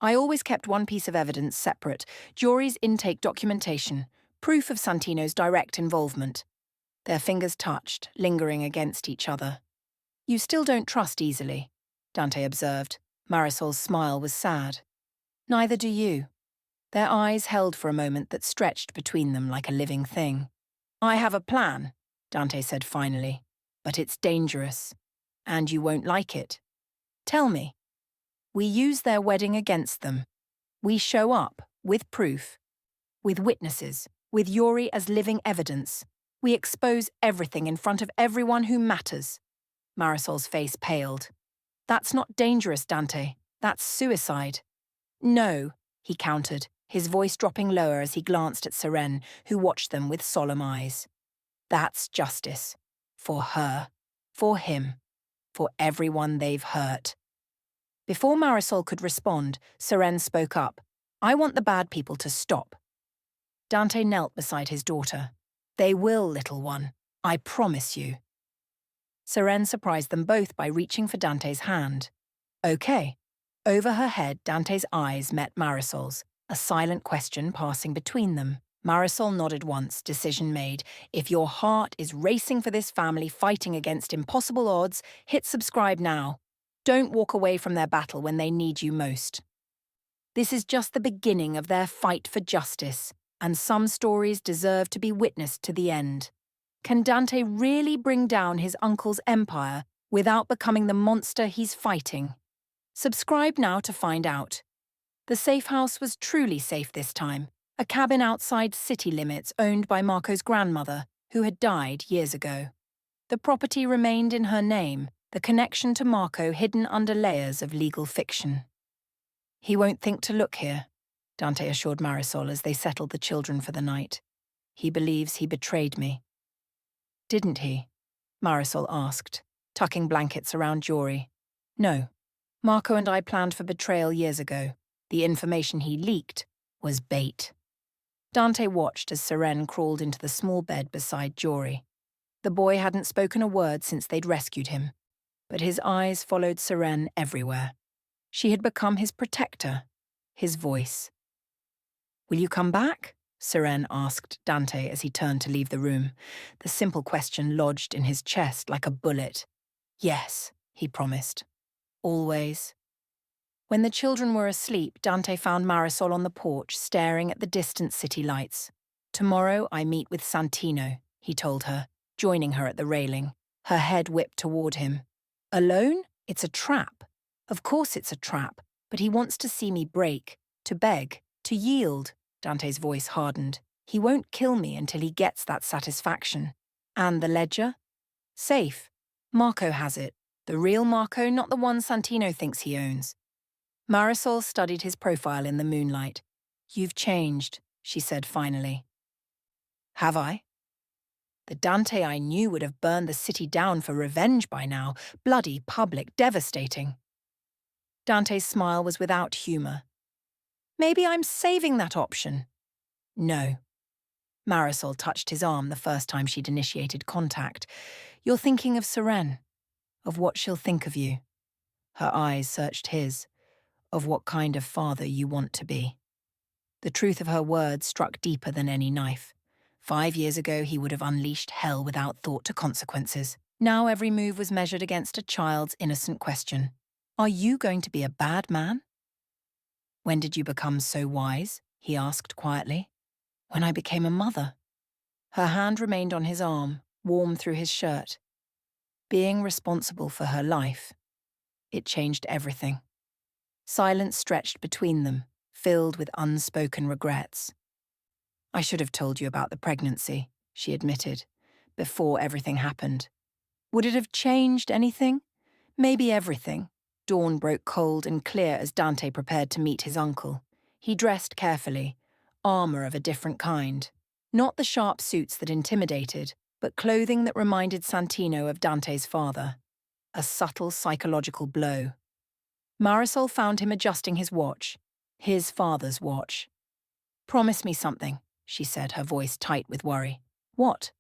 I always kept one piece of evidence separate, jury's intake documentation, proof of Santino's direct involvement. Their fingers touched, lingering against each other. You still don't trust easily, Dante observed. Marisol's smile was sad. Neither do you. Their eyes held for a moment that stretched between them like a living thing. I have a plan, Dante said finally, but it's dangerous. And you won't like it. Tell me. We use their wedding against them. We show up, with proof, with witnesses, with Yuri as living evidence. We expose everything in front of everyone who matters. Marisol's face paled. That's not dangerous, Dante. That's suicide. No, he countered, his voice dropping lower as he glanced at Seren, who watched them with solemn eyes. That's justice. For her. For him. For everyone they've hurt. Before Marisol could respond, Seren spoke up. I want the bad people to stop. Dante knelt beside his daughter. They will, little one. I promise you. Seren surprised them both by reaching for Dante's hand. Okay. Over her head, Dante's eyes met Marisol's, a silent question passing between them. Marisol nodded once, decision made. If your heart is racing for this family fighting against impossible odds, hit subscribe now. Don't walk away from their battle when they need you most. This is just the beginning of their fight for justice, and some stories deserve to be witnessed to the end. Can Dante really bring down his uncle's empire without becoming the monster he's fighting? Subscribe now to find out. The safe house was truly safe this time, a cabin outside city limits owned by Marco's grandmother, who had died years ago. The property remained in her name, the connection to Marco hidden under layers of legal fiction. He won't think to look here, Dante assured Marisol as they settled the children for the night. He believes he betrayed me. Didn't he? Marisol asked, tucking blankets around Jory. No. Marco and I planned for betrayal years ago. The information he leaked was bait. Dante watched as Seren crawled into the small bed beside Jory. The boy hadn't spoken a word since they'd rescued him, but his eyes followed Seren everywhere. She had become his protector, his voice. Will you come back? Seren asked Dante as he turned to leave the room. The simple question lodged in his chest like a bullet. Yes, he promised. Always. When the children were asleep, Dante found Marisol on the porch, staring at the distant city lights. Tomorrow I meet with Santino, he told her, joining her at the railing, her head whipped toward him. Alone? It's a trap. Of course it's a trap, but he wants to see me break, to beg, to yield. Dante's voice hardened. He won't kill me until he gets that satisfaction. And the ledger? Safe. Marco has it. The real Marco, not the one Santino thinks he owns. Marisol studied his profile in the moonlight. You've changed, she said finally. Have I? The Dante I knew would have burned the city down for revenge by now. Bloody, public, devastating. Dante's smile was without humour. Maybe I'm saving that option. No. Marisol touched his arm the first time she'd initiated contact. You're thinking of Seren, of what she'll think of you. Her eyes searched his, of what kind of father you want to be. The truth of her words struck deeper than any knife. 5 years ago, he would have unleashed hell without thought to consequences. Now every move was measured against a child's innocent question. Are you going to be a bad man? When did you become so wise? He asked quietly. When I became a mother. Her hand remained on his arm, warm through his shirt. Being responsible for her life. It changed everything. Silence stretched between them, filled with unspoken regrets. I should have told you about the pregnancy, she admitted, before everything happened. Would it have changed anything? Maybe everything. Dawn broke cold and clear as Dante prepared to meet his uncle. He dressed carefully, armour of a different kind. Not the sharp suits that intimidated, but clothing that reminded Santino of Dante's father. A subtle psychological blow. Marisol found him adjusting his watch, his father's watch. Promise me something, she said, her voice tight with worry. What?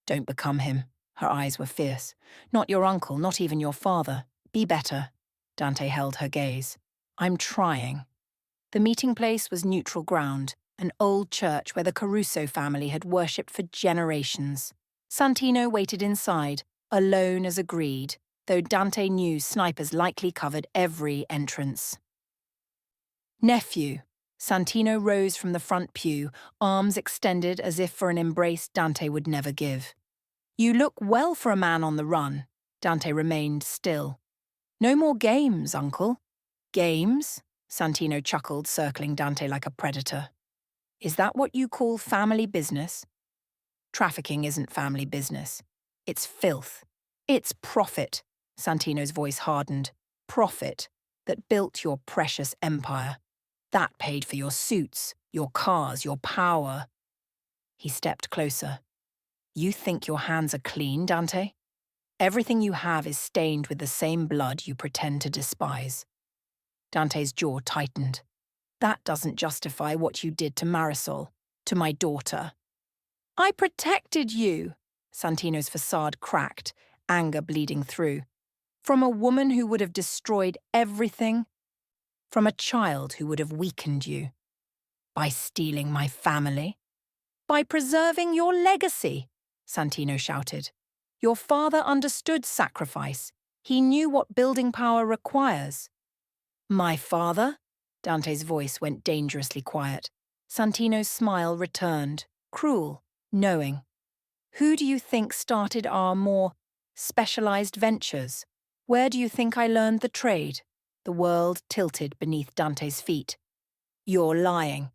Don't become him. Her eyes were fierce. Not your uncle, not even your father. Be better. Dante held her gaze. I'm trying. The meeting place was neutral ground, an old church where the Caruso family had worshipped for generations. Santino waited inside, alone as agreed, though Dante knew snipers likely covered every entrance. Nephew. Santino rose from the front pew, arms extended as if for an embrace Dante would never give. You look well for a man on the run. Dante remained still. No more games, uncle. Games? Santino chuckled, circling Dante like a predator. Is that what you call family business? Trafficking isn't family business. It's filth. It's profit. Santino's voice hardened. Profit that built your precious empire. That paid for your suits, your cars, your power. He stepped closer. You think your hands are clean, Dante? Everything you have is stained with the same blood you pretend to despise. Dante's jaw tightened. That doesn't justify what you did to Marisol, to my daughter. I protected you. Santino's facade cracked, anger bleeding through. From a woman who would have destroyed everything. From a child who would have weakened you. By stealing my family. By preserving your legacy, Santino shouted. Your father understood sacrifice. He knew what building power requires. My father? Dante's voice went dangerously quiet. Santino's smile returned, cruel, knowing. Who do you think started our more specialized ventures? Where do you think I learned the trade? The world tilted beneath Dante's feet. You're lying.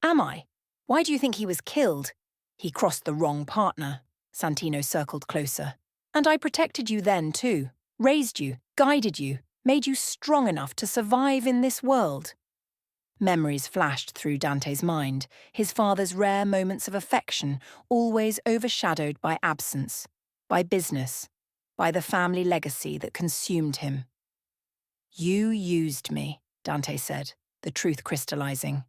Am I? Why do you think he was killed? He crossed the wrong partner. Santino circled closer. And I protected you then too. Raised you, guided you, made you strong enough to survive in this world. Memories flashed through Dante's mind, his father's rare moments of affection, always overshadowed by absence, by business, by the family legacy that consumed him. You used me, Dante said, the truth crystallizing.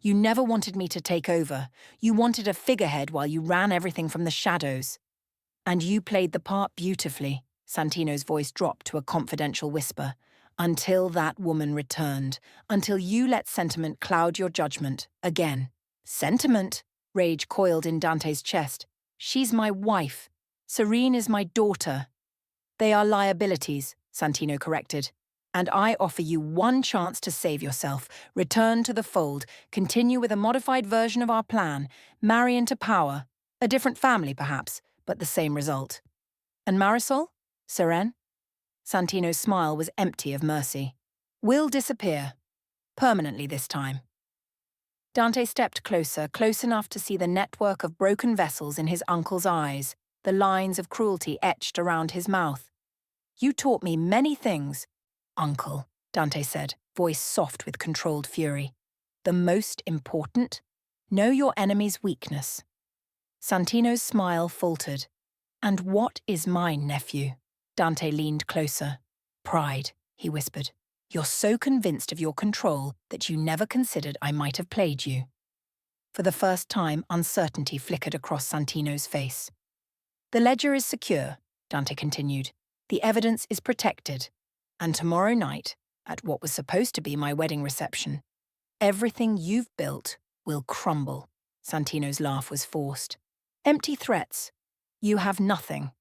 You never wanted me to take over. You wanted a figurehead while you ran everything from the shadows. And you played the part beautifully, Santino's voice dropped to a confidential whisper, until that woman returned, until you let sentiment cloud your judgment, again. Sentiment? Rage coiled in Dante's chest. She's my wife. Serene is my daughter. They are liabilities, Santino corrected. And I offer you one chance to save yourself, return to the fold, continue with a modified version of our plan, marry into power. A different family, perhaps, but the same result. And Marisol? Seren? Santino's smile was empty of mercy. Will disappear. Permanently this time. Dante stepped closer, close enough to see the network of broken vessels in his uncle's eyes, the lines of cruelty etched around his mouth. You taught me many things, Uncle, Dante said, voice soft with controlled fury. The most important? Know your enemy's weakness. Santino's smile faltered. And what is mine, nephew? Dante leaned closer. Pride, he whispered. You're so convinced of your control that you never considered I might have played you. For the first time, uncertainty flickered across Santino's face. The ledger is secure, Dante continued. The evidence is protected. And tomorrow night, at what was supposed to be my wedding reception, everything you've built will crumble. Santino's laugh was forced. Empty threats. You have nothing.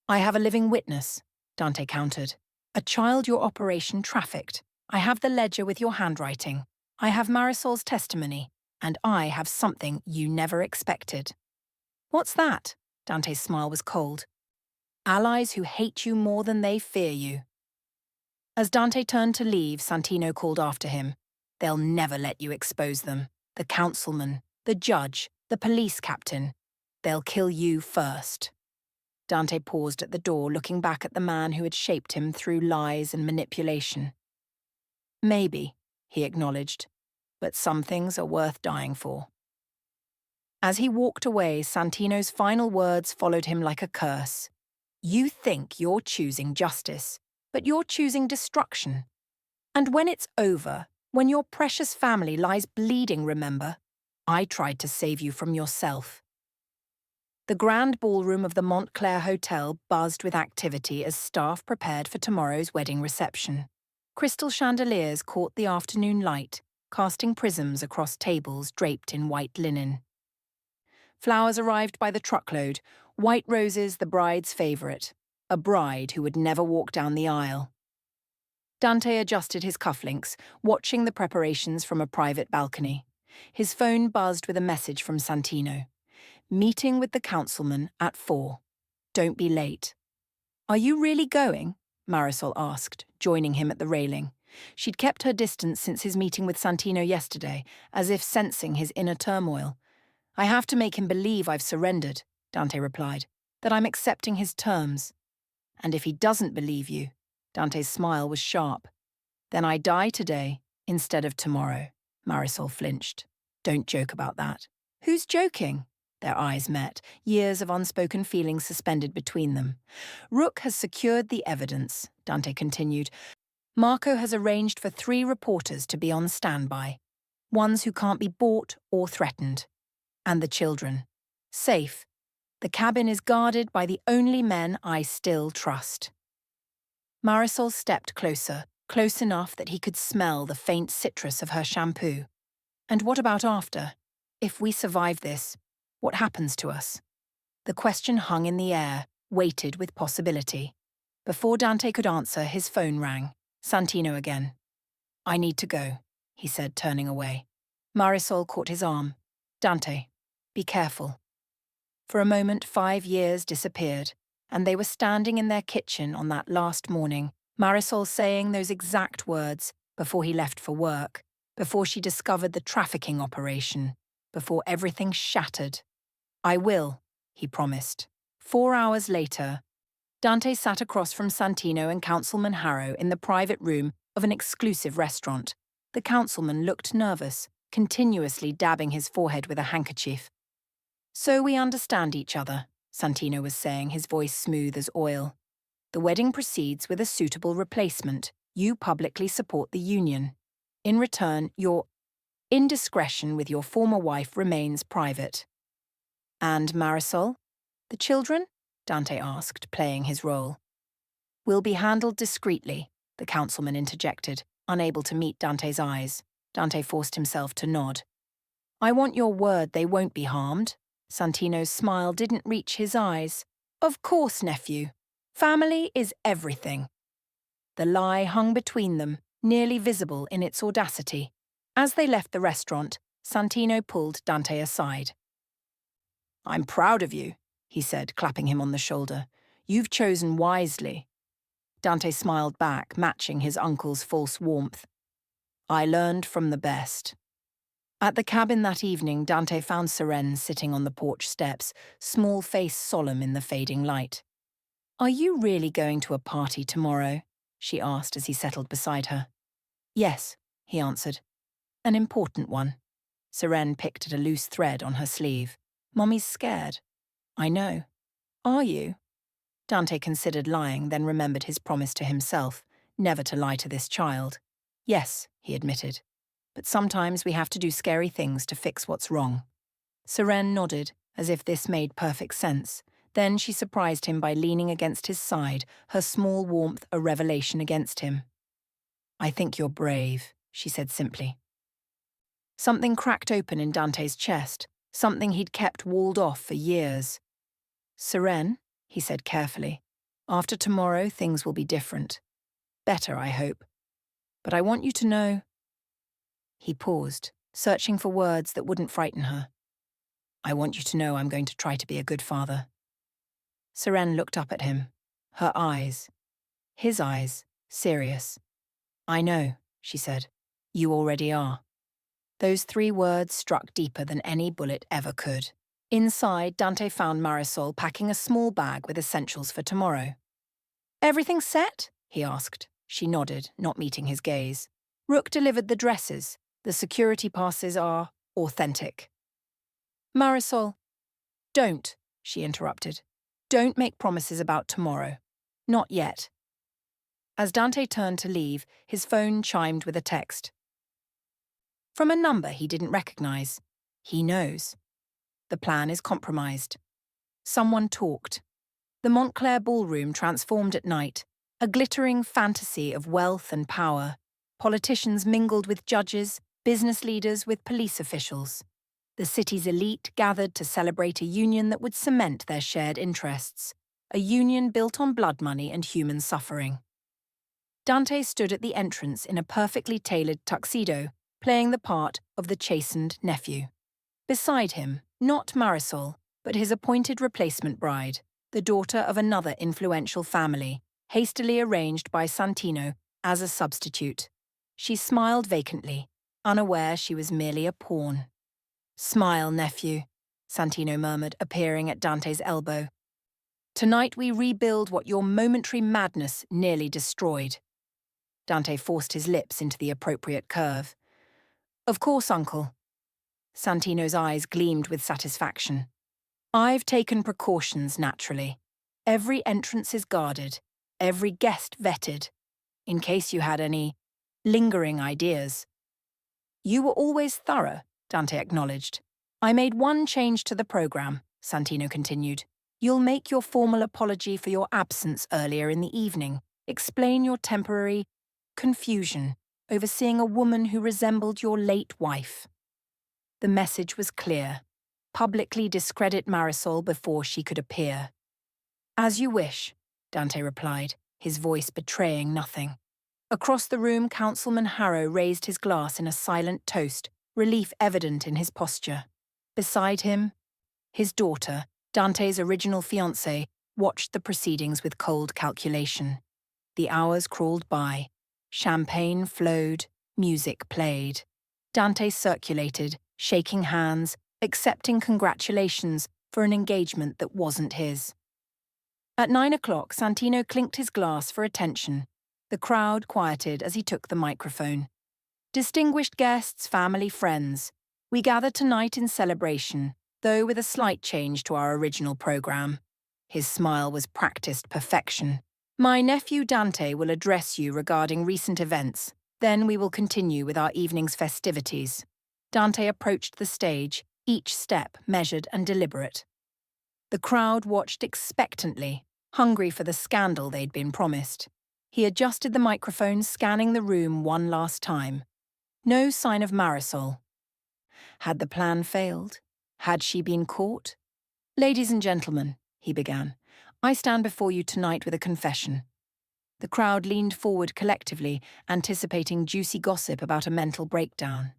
I have a living witness, Dante countered. A child your operation trafficked. I have the ledger with your handwriting. I have Marisol's testimony. And I have something you never expected. What's that? Dante's smile was cold. Allies who hate you more than they fear you. As Dante turned to leave, Santino called after him. They'll never let you expose them. The councilman, the judge, the police captain. They'll kill you first. Dante paused at the door, looking back at the man who had shaped him through lies and manipulation. Maybe, he acknowledged, but some things are worth dying for. As he walked away, Santino's final words followed him like a curse. You think you're choosing justice, but you're choosing destruction. And when it's over, when your precious family lies bleeding, remember, I tried to save you from yourself. The grand ballroom of the Montclair Hotel buzzed with activity as staff prepared for tomorrow's wedding reception. Crystal chandeliers caught the afternoon light, casting prisms across tables draped in white linen. Flowers arrived by the truckload, white roses the bride's favourite, a bride who would never walk down the aisle. Dante adjusted his cufflinks, watching the preparations from a private balcony. His phone buzzed with a message from Santino. Meeting with the councilman at 4. Don't be late. Are you really going? Marisol asked, joining him at the railing. She'd kept her distance since his meeting with Santino yesterday, as if sensing his inner turmoil. I have to make him believe I've surrendered, Dante replied, that I'm accepting his terms. And if he doesn't believe you, Dante's smile was sharp. Then I die today instead of tomorrow, Marisol flinched. Don't joke about that. Who's joking? Their eyes met, years of unspoken feelings suspended between them. Rook has secured the evidence, Dante continued. Marco has arranged for 3 reporters to be on standby, ones who can't be bought or threatened. And the children. Safe. The cabin is guarded by the only men I still trust. Marisol stepped closer, close enough that he could smell the faint citrus of her shampoo. And what about after? If we survive this, what happens to us? The question hung in the air, weighted with possibility. Before Dante could answer, his phone rang. Santino again. I need to go, he said, turning away. Marisol caught his arm. Dante, be careful. For a moment, 5 years disappeared, and they were standing in their kitchen on that last morning, Marisol saying those exact words before he left for work, before she discovered the trafficking operation, before everything shattered. I will, he promised. 4 hours later, Dante sat across from Santino and Councilman Harrow in the private room of an exclusive restaurant. The councilman looked nervous, continuously dabbing his forehead with a handkerchief. So we understand each other, Santino was saying, his voice smooth as oil. The wedding proceeds with a suitable replacement. You publicly support the union. In return, your indiscretion with your former wife remains private. And Marisol? The children? Dante asked, playing his role. Will be handled discreetly, the councilman interjected, unable to meet Dante's eyes. Dante forced himself to nod. I want your word they won't be harmed. Santino's smile didn't reach his eyes. Of course, nephew. Family is everything. The lie hung between them, nearly visible in its audacity. As they left the restaurant, Santino pulled Dante aside. I'm proud of you, he said, clapping him on the shoulder. You've chosen wisely. Dante smiled back, matching his uncle's false warmth. I learned from the best. At the cabin that evening, Dante found Seren sitting on the porch steps, small face solemn in the fading light. Are you really going to a party tomorrow? She asked as he settled beside her. Yes, he answered. An important one. Seren picked at a loose thread on her sleeve. Mummy's scared. I know. Are you? Dante considered lying, then remembered his promise to himself, never to lie to this child. Yes, he admitted. But sometimes we have to do scary things to fix what's wrong. Seren nodded, as if this made perfect sense. Then she surprised him by leaning against his side, her small warmth a revelation against him. I think you're brave, she said simply. Something cracked open in Dante's chest, something he'd kept walled off for years. Seren, he said carefully, after tomorrow things will be different. Better, I hope. But I want you to know... He paused, searching for words that wouldn't frighten her. I want you to know I'm going to try to be a good father. Seren looked up at him, her eyes, his eyes, serious. I know, she said. You already are. Those 3 words struck deeper than any bullet ever could. Inside, Dante found Marisol packing a small bag with essentials for tomorrow. Everything set? He asked. She nodded, not meeting his gaze. Rook delivered the dresses. The security passes are authentic. Marisol, don't, she interrupted. Don't make promises about tomorrow. Not yet. As Dante turned to leave, his phone chimed with a text. From a number he didn't recognize. He knows. The plan is compromised. Someone talked. The Montclair ballroom transformed at night, a glittering fantasy of wealth and power. Politicians mingled with judges, business leaders with police officials. The city's elite gathered to celebrate a union that would cement their shared interests, a union built on blood money and human suffering. Dante stood at the entrance in a perfectly tailored tuxedo, playing the part of the chastened nephew. Beside him, not Marisol, but his appointed replacement bride, the daughter of another influential family, hastily arranged by Santino as a substitute. She smiled vacantly, unaware she was merely a pawn. "Smile, nephew," Santino murmured, appearing at Dante's elbow. "Tonight we rebuild what your momentary madness nearly destroyed." Dante forced his lips into the appropriate curve. "Of course, uncle." Santino's eyes gleamed with satisfaction. "I've taken precautions, naturally. Every entrance is guarded, every guest vetted, in case you had any lingering ideas." "You were always thorough," Dante acknowledged. "I made one change to the program," Santino continued. "You'll make your formal apology for your absence earlier in the evening, explain your temporary confusion over seeing a woman who resembled your late wife." The message was clear. Publicly discredit Marisol before she could appear. "As you wish," Dante replied, his voice betraying nothing. Across the room, Councilman Harrow raised his glass in a silent toast, relief evident in his posture. Beside him, his daughter, Dante's original fiancée, watched the proceedings with cold calculation. The hours crawled by. Champagne flowed, music played. Dante circulated, shaking hands, accepting congratulations for an engagement that wasn't his. At 9 o'clock, Santino clinked his glass for attention. The crowd quieted as he took the microphone. "Distinguished guests, family, friends, we gather tonight in celebration, though with a slight change to our original program." His smile was practiced perfection. "My nephew Dante will address you regarding recent events. Then we will continue with our evening's festivities." Dante approached the stage, each step measured and deliberate. The crowd watched expectantly, hungry for the scandal they'd been promised. He adjusted the microphone, scanning the room one last time. No sign of Marisol. Had the plan failed? Had she been caught? "Ladies and gentlemen," he began, "I stand before you tonight with a confession." The crowd leaned forward collectively, anticipating juicy gossip about a mental breakdown.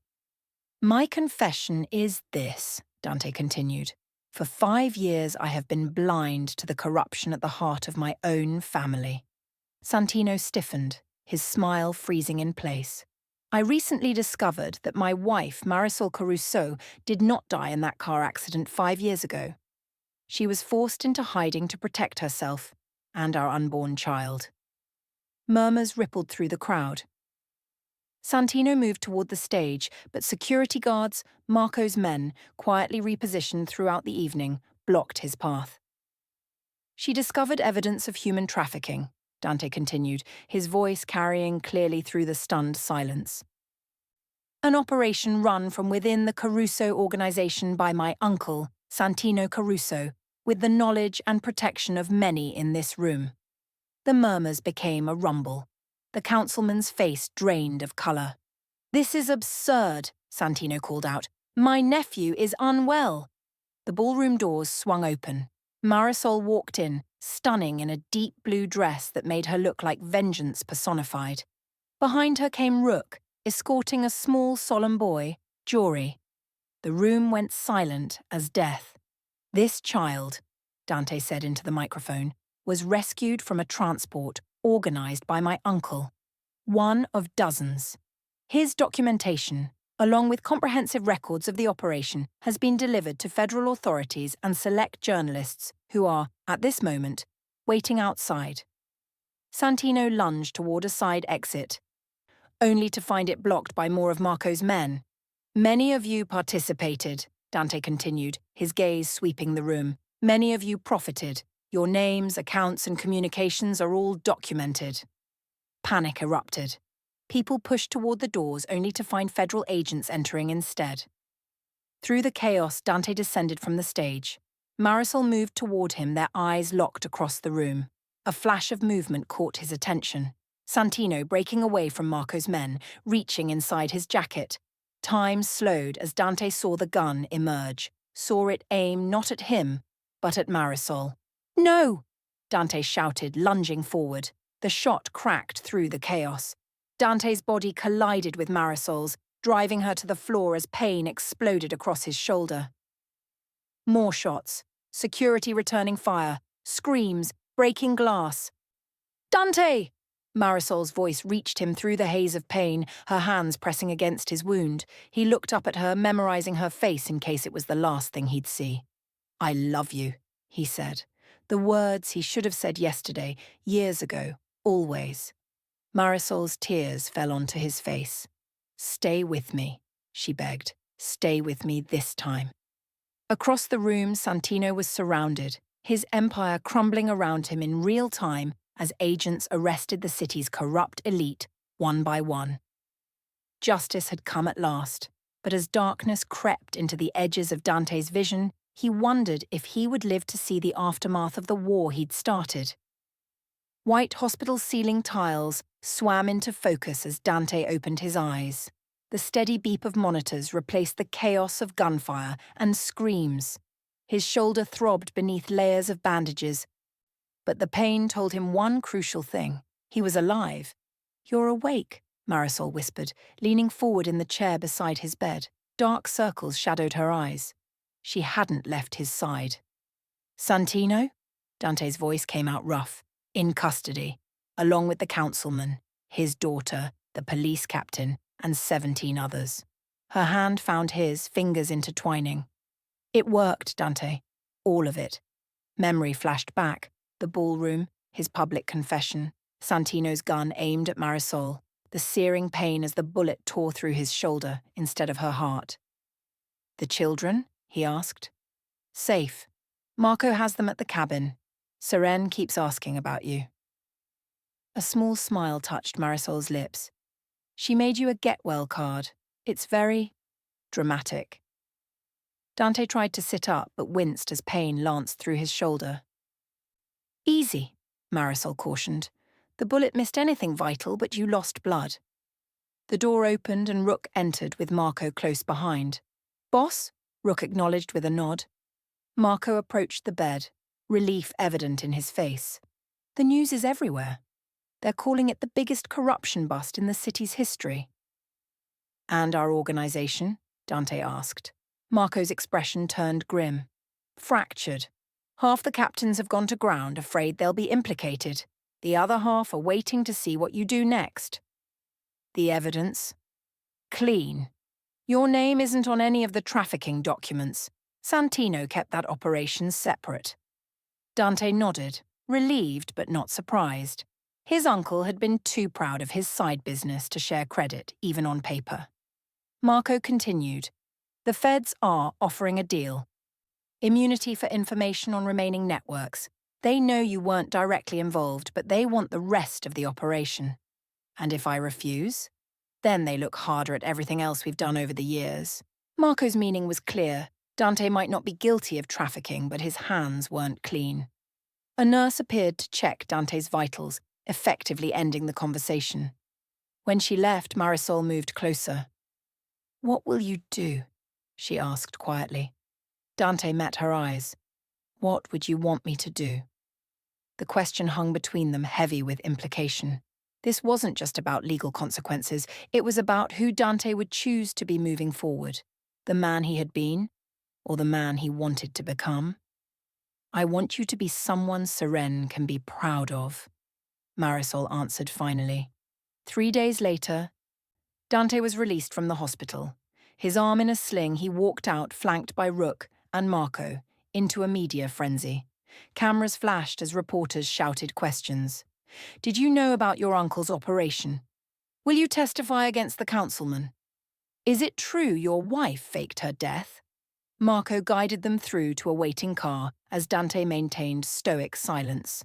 "My confession is this," Dante continued. "For 5 years I have been blind to the corruption at the heart of my own family." Santino stiffened, his smile freezing in place. "I recently discovered that my wife, Marisol Caruso, did not die in that car accident 5 years ago. She was forced into hiding to protect herself and our unborn child." Murmurs rippled through the crowd. Santino moved toward the stage, but security guards, Marco's men, quietly repositioned throughout the evening, blocked his path. "She discovered evidence of human trafficking," Dante continued, his voice carrying clearly through the stunned silence. "An operation run from within the Caruso organization by my uncle, Santino Caruso, with the knowledge and protection of many in this room." The murmurs became a rumble. The councilman's face drained of colour. "This is absurd," Santino called out. "My nephew is unwell." The ballroom doors swung open. Marisol walked in, stunning in a deep blue dress that made her look like vengeance personified. Behind her came Rook, escorting a small, solemn boy, Jory. The room went silent as death. "This child," Dante said into the microphone, "was rescued from a transport organized by my uncle. One of dozens. His documentation, along with comprehensive records of the operation, has been delivered to federal authorities and select journalists who are, at this moment, waiting outside." Santino lunged toward a side exit, only to find it blocked by more of Marco's men. "Many of you participated," Dante continued, his gaze sweeping the room. "Many of you profited. Your names, accounts, and communications are all documented." Panic erupted. People pushed toward the doors only to find federal agents entering instead. Through the chaos, Dante descended from the stage. Marisol moved toward him, their eyes locked across the room. A flash of movement caught his attention. Santino breaking away from Marco's men, reaching inside his jacket. Time slowed as Dante saw the gun emerge, saw it aim not at him, but at Marisol. "No!" Dante shouted, lunging forward. The shot cracked through the chaos. Dante's body collided with Marisol's, driving her to the floor as pain exploded across his shoulder. More shots, security returning fire, screams, breaking glass. "Dante!" Marisol's voice reached him through the haze of pain, her hands pressing against his wound. He looked up at her, memorizing her face in case it was the last thing he'd see. "I love you," he said. The words he should have said yesterday, years ago, always. Marisol's tears fell onto his face. "Stay with me," she begged. "Stay with me this time." Across the room, Santino was surrounded, his empire crumbling around him in real time as agents arrested the city's corrupt elite one by one. Justice had come at last, but as darkness crept into the edges of Dante's vision, he wondered if he would live to see the aftermath of the war he'd started. White hospital ceiling tiles swam into focus as Dante opened his eyes. The steady beep of monitors replaced the chaos of gunfire and screams. His shoulder throbbed beneath layers of bandages, but the pain told him one crucial thing. He was alive. "You're awake," Marisol whispered, leaning forward in the chair beside his bed. Dark circles shadowed her eyes. She hadn't left his side. "Santino?" Dante's voice came out rough. "In custody, along with the councilman, his daughter, the police captain, and 17 others." Her hand found his, fingers intertwining. "It worked, Dante. All of it." Memory flashed back. The ballroom, his public confession, Santino's gun aimed at Marisol, the searing pain as the bullet tore through his shoulder instead of her heart. "The children?" he asked. "Safe. Marco has them at the cabin. Seren keeps asking about you." A small smile touched Marisol's lips. "She made you a get-well card. It's very dramatic." Dante tried to sit up but winced as pain lanced through his shoulder. "Easy," Marisol cautioned. "The bullet missed anything vital, but you lost blood." The door opened and Rook entered with Marco close behind. "Boss?" Rook acknowledged with a nod. Marco approached the bed, relief evident in his face. "The news is everywhere. They're calling it the biggest corruption bust in the city's history." "And our organization?" Dante asked. Marco's expression turned grim. "Fractured. Half the captains have gone to ground, afraid they'll be implicated. The other half are waiting to see what you do next." "The evidence?" "Clean. Your name isn't on any of the trafficking documents. Santino kept that operation separate." Dante nodded, relieved but not surprised. His uncle had been too proud of his side business to share credit, even on paper. Marco continued. "The feds are offering a deal. Immunity for information on remaining networks. They know you weren't directly involved, but they want the rest of the operation. And if I refuse, then they look harder at everything else we've done over the years." Marco's meaning was clear. Dante might not be guilty of trafficking, but his hands weren't clean. A nurse appeared to check Dante's vitals, effectively ending the conversation. When she left, Marisol moved closer. "What will you do?" she asked quietly. Dante met her eyes. "What would you want me to do?" The question hung between them, heavy with implication. This wasn't just about legal consequences, it was about who Dante would choose to be moving forward. The man he had been, or the man he wanted to become. "I want you to be someone Seren can be proud of," Marisol answered finally. 3 days later, Dante was released from the hospital. His arm in a sling, he walked out, flanked by Rook and Marco, into a media frenzy. Cameras flashed as reporters shouted questions. "Did you know about your uncle's operation? Will you testify against the councilman? Is it true your wife faked her death?" Marco guided them through to a waiting car as Dante maintained stoic silence.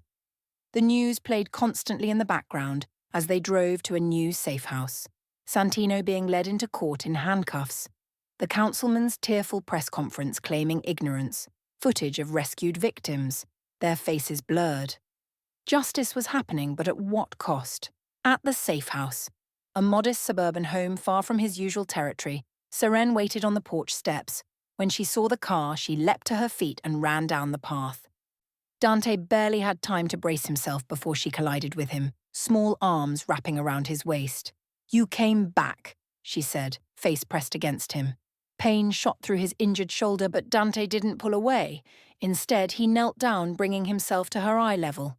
The news played constantly in the background as they drove to a new safe house. Santino being led into court in handcuffs. The councilman's tearful press conference claiming ignorance. Footage of rescued victims, their faces blurred. Justice was happening, but at what cost? At the safe house, a modest suburban home far from his usual territory, Seren waited on the porch steps. When she saw the car, she leapt to her feet and ran down the path. Dante barely had time to brace himself before she collided with him, small arms wrapping around his waist. "You came back," she said, face pressed against him. Pain shot through his injured shoulder, but Dante didn't pull away. Instead, he knelt down, bringing himself to her eye level.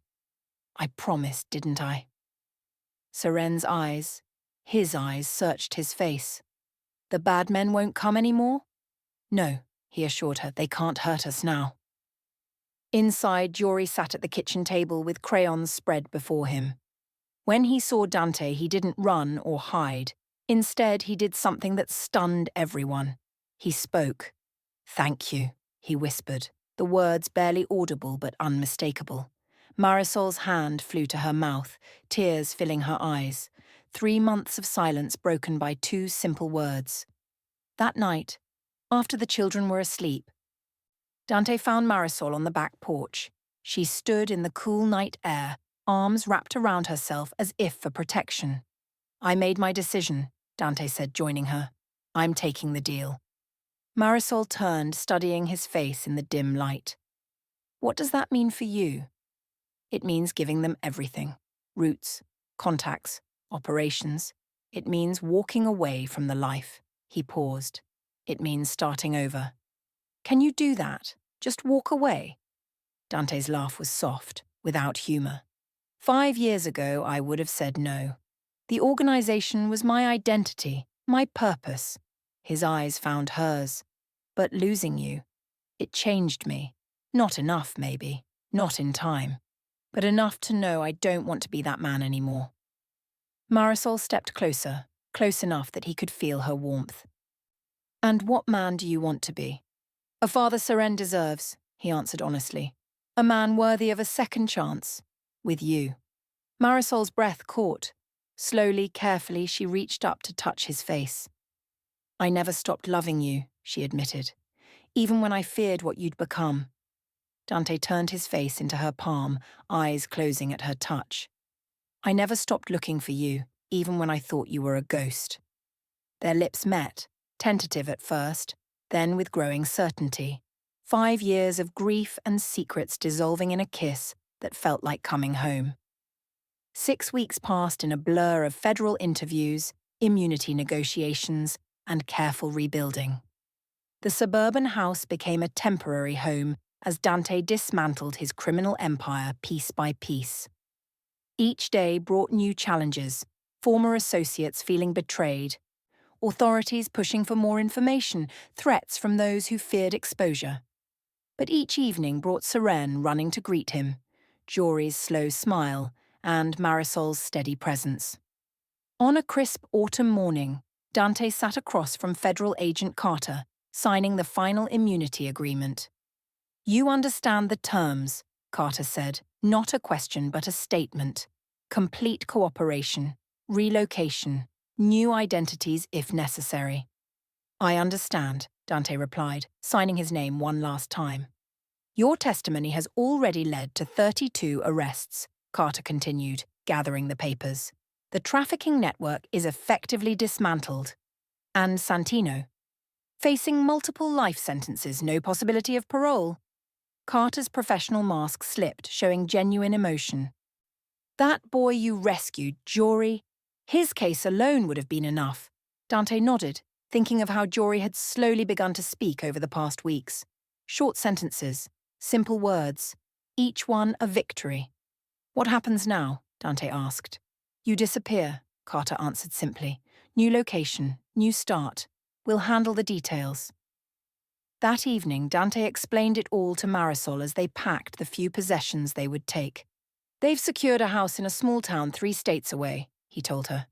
"I promised, didn't I?" Seren's eyes, his eyes, searched his face. "The bad men won't come anymore?" "No," he assured her, "they can't hurt us now." Inside, Jory sat at the kitchen table with crayons spread before him. When he saw Dante, he didn't run or hide. Instead, he did something that stunned everyone. He spoke. "Thank you," he whispered, the words barely audible but unmistakable. Marisol's hand flew to her mouth, tears filling her eyes. 3 months of silence broken by 2 simple words. That night, after the children were asleep, Dante found Marisol on the back porch. She stood in the cool night air, arms wrapped around herself as if for protection. "I made my decision," Dante said, joining her. "I'm taking the deal." Marisol turned, studying his face in the dim light. "What does that mean for you?" "It means giving them everything. Roots, contacts, operations. It means walking away from the life." He paused. "It means starting over." "Can you do that? Just walk away?" Dante's laugh was soft, without humor. 5 years ago, I would have said no. The organization was my identity, my purpose. His eyes found hers. But losing you, it changed me. Not enough, maybe. Not in time. But enough to know I don't want to be that man anymore. Marisol stepped closer, close enough that he could feel her warmth. "And what man do you want to be?" "A father Seren deserves," he answered honestly. "A man worthy of a second chance. With you." Marisol's breath caught. Slowly, carefully, she reached up to touch his face. "I never stopped loving you," she admitted, "even when I feared what you'd become." Dante turned his face into her palm, eyes closing at her touch. "I never stopped looking for you, even when I thought you were a ghost." Their lips met, tentative at first, then with growing certainty. 5 years of grief and secrets dissolving in a kiss that felt like coming home. 6 weeks passed in a blur of federal interviews, immunity negotiations, and careful rebuilding. The suburban house became a temporary home as Dante dismantled his criminal empire piece by piece. Each day brought new challenges, former associates feeling betrayed, authorities pushing for more information, threats from those who feared exposure. But each evening brought Seren running to greet him, Jory's slow smile, and Marisol's steady presence. On a crisp autumn morning, Dante sat across from Federal Agent Carter, signing the final immunity agreement. "You understand the terms," Carter said, not a question but a statement. "Complete cooperation, relocation, new identities if necessary." "I understand," Dante replied, signing his name one last time. "Your testimony has already led to 32 arrests," Carter continued, gathering the papers. "The trafficking network is effectively dismantled. And Santino? Facing multiple life sentences, no possibility of parole." Carter's professional mask slipped, showing genuine emotion. "That boy you rescued, Jory, his case alone would have been enough." Dante nodded, thinking of how Jory had slowly begun to speak over the past weeks. Short sentences, simple words, each one a victory. "What happens now?" Dante asked. "You disappear," Carter answered simply. "New location, new start. We'll handle the details." That evening, Dante explained it all to Marisol as they packed the few possessions they would take. "They've secured a house in a small town 3 states away," he told her.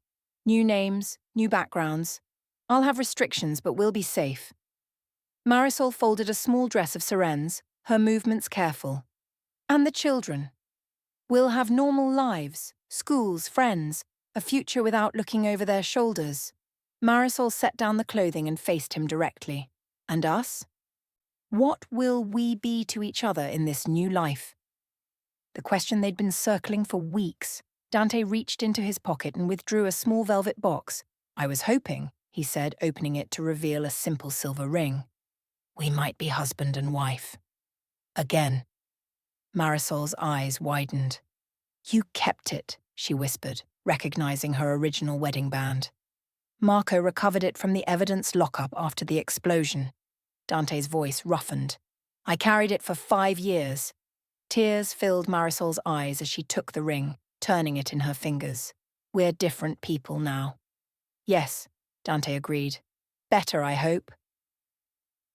"New names, new backgrounds. I'll have restrictions, but we'll be safe." Marisol folded a small dress of Seren's, her movements careful. "And the children? We'll have normal lives, schools, friends, a future without looking over their shoulders." Marisol set down the clothing and faced him directly. "And us? What will we be to each other in this new life?" The question they'd been circling for weeks. Dante reached into his pocket and withdrew a small velvet box. "I was hoping," he said, opening it to reveal a simple silver ring. "We might be husband and wife." Again. Marisol's eyes widened. "You kept it," she whispered, recognizing her original wedding band. "Marco recovered it from the evidence lockup after the explosion." Dante's voice roughened. "I carried it for 5 years." Tears filled Marisol's eyes as she took the ring, turning it in her fingers. "We're different people now." "Yes," Dante agreed. "Better, I hope."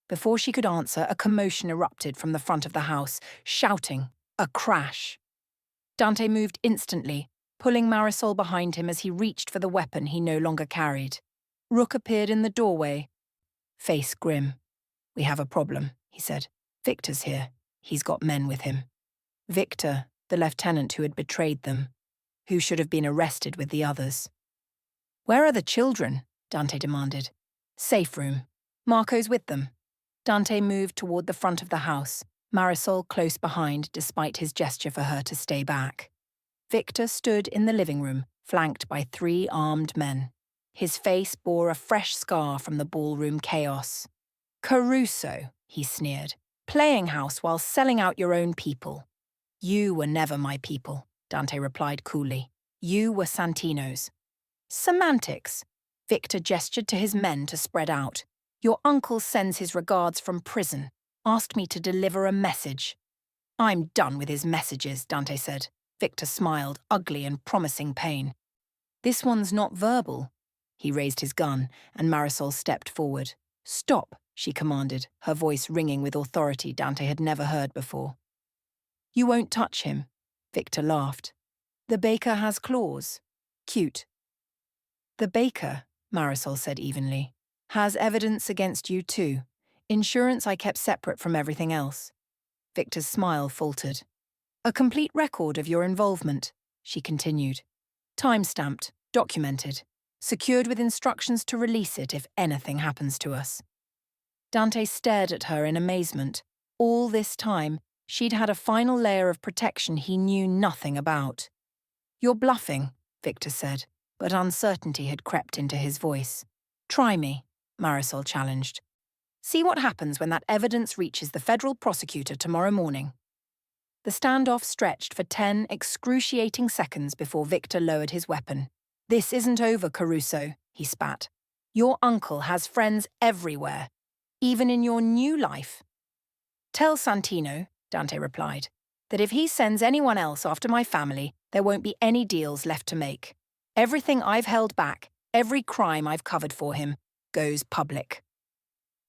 Before she could answer, a commotion erupted from the front of the house, shouting, "A crash!" Dante moved instantly, pulling Marisol behind him as he reached for the weapon he no longer carried. Rook appeared in the doorway, face grim. "We have a problem," he said. "Victor's here. He's got men with him." Victor, the lieutenant who had betrayed them, who should have been arrested with the others. "Where are the children?" Dante demanded. "Safe room. Marco's with them." Dante moved toward the front of the house, Marisol close behind despite his gesture for her to stay back. Victor stood in the living room, flanked by 3 armed men. His face bore a fresh scar from the ballroom chaos. "Caruso," he sneered, "playing house while selling out your own people." "You were never my people," Dante replied coolly. "You were Santino's." "Semantics." Victor gestured to his men to spread out. "Your uncle sends his regards from prison. Asked me to deliver a message." "I'm done with his messages," Dante said. Victor smiled, ugly and promising pain. "This one's not verbal." He raised his gun, and Marisol stepped forward. "Stop," she commanded, her voice ringing with authority Dante had never heard before. "You won't touch him." Victor laughed. "The baker has claws. Cute." "The baker," Marisol said evenly, "has evidence against you too. Insurance I kept separate from everything else." Victor's smile faltered. "A complete record of your involvement," she continued. "Time-stamped, documented, secured with instructions to release it if anything happens to us." Dante stared at her in amazement. All this time, she'd had a final layer of protection he knew nothing about. "You're bluffing," Victor said, but uncertainty had crept into his voice. "Try me," Marisol challenged. "See what happens when that evidence reaches the federal prosecutor tomorrow morning." The standoff stretched for 10 excruciating seconds before Victor lowered his weapon. "This isn't over, Caruso," he spat. "Your uncle has friends everywhere, even in your new life." "Tell Santino," Dante replied, "that if he sends anyone else after my family, there won't be any deals left to make. Everything I've held back, every crime I've covered for him, goes public."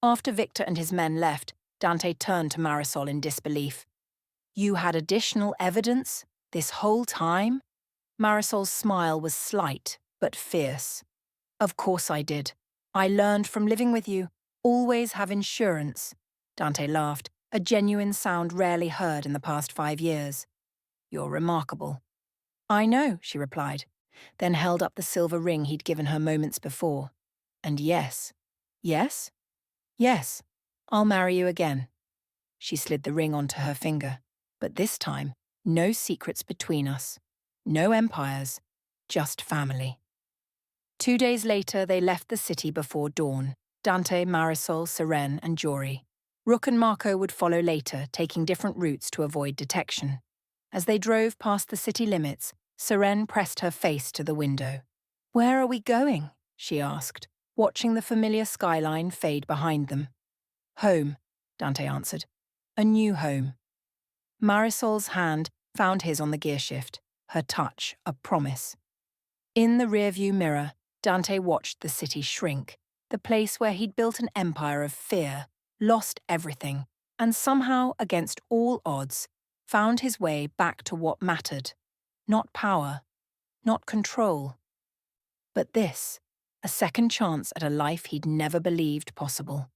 After Victor and his men left, Dante turned to Marisol in disbelief. "You had additional evidence this whole time?" Marisol's smile was slight, but fierce. "Of course I did. I learned from living with you. Always have insurance." Dante laughed, a genuine sound rarely heard in the past 5 years. "You're remarkable." "I know," she replied, then held up the silver ring he'd given her moments before. "And yes." "Yes?" "Yes. I'll marry you again." She slid the ring onto her finger. But this time, no secrets between us. No empires. Just family. 2 days later, they left the city before dawn. Dante, Marisol, Seren, and Jory. Rook and Marco would follow later, taking different routes to avoid detection. As they drove past the city limits, Seren pressed her face to the window. "Where are we going?" she asked, watching the familiar skyline fade behind them. "Home," Dante answered. "A new home." Marisol's hand found his on the gearshift, her touch a promise. In the rearview mirror, Dante watched the city shrink, the place where he'd built an empire of fear, lost everything, and somehow, against all odds, found his way back to what mattered. Not power, not control, but this, a second chance at a life he'd never believed possible.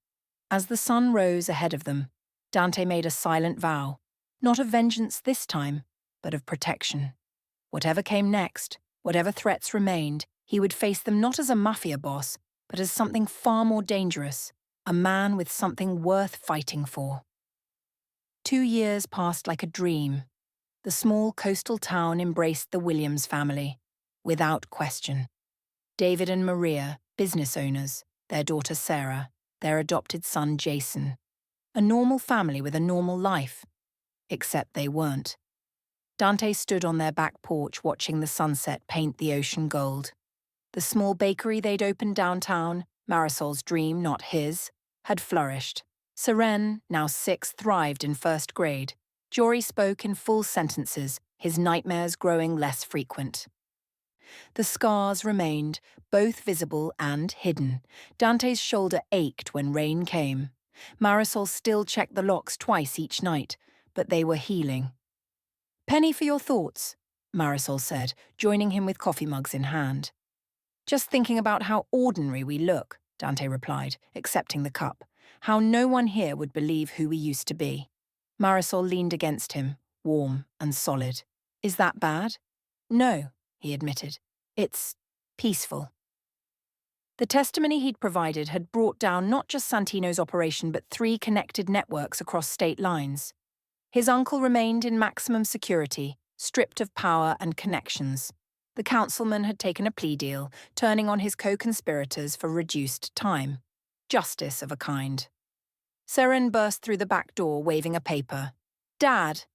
As the sun rose ahead of them, Dante made a silent vow, not of vengeance this time, but of protection. Whatever came next, whatever threats remained, he would face them not as a Mafia boss, but as something far more dangerous, a man with something worth fighting for. 2 years passed like a dream. The small coastal town embraced the Williams family, without question. David and Maria, business owners, their daughter Sarah, their adopted son Jason. A normal family with a normal life. Except they weren't. Dante stood on their back porch watching the sunset paint the ocean gold. The small bakery they'd opened downtown, Marisol's dream, not his, had flourished. Seren, now 6, thrived in first grade. Jory spoke in full sentences, his nightmares growing less frequent. The scars remained, both visible and hidden. Dante's shoulder ached when rain came. Marisol still checked the locks twice each night, but they were healing. "Penny for your thoughts," Marisol said, joining him with coffee mugs in hand. "Just thinking about how ordinary we look," Dante replied, accepting the cup. "How no one here would believe who we used to be." Marisol leaned against him, warm and solid. "Is that bad?" "No," he admitted. "It's peaceful." The testimony he'd provided had brought down not just Santino's operation but 3 connected networks across state lines. His uncle remained in maximum security, stripped of power and connections. The councilman had taken a plea deal, turning on his co-conspirators for reduced time. Justice of a kind. Seren burst through the back door, waving a paper. "Dad!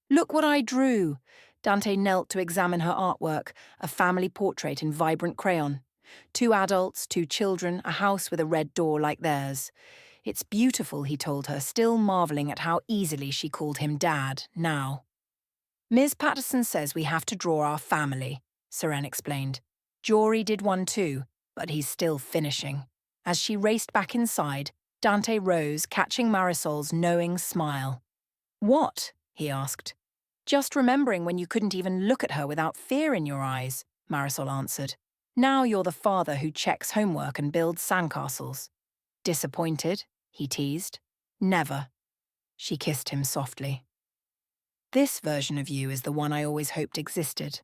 Look what I drew!" Dante knelt to examine her artwork, a family portrait in vibrant crayon. 2 adults, 2 children, a house with a red door like theirs. "It's beautiful," he told her, still marveling at how easily she called him Dad, now. "Ms. Patterson says we have to draw our family," Seren explained. "Jory did one too, but he's still finishing." As she raced back inside, Dante rose, catching Marisol's knowing smile. "What?" he asked. "Just remembering when you couldn't even look at her without fear in your eyes," Marisol answered. "Now you're the father who checks homework and builds sandcastles." "Disappointed?" he teased. "Never." She kissed him softly. "This version of you is the one I always hoped existed."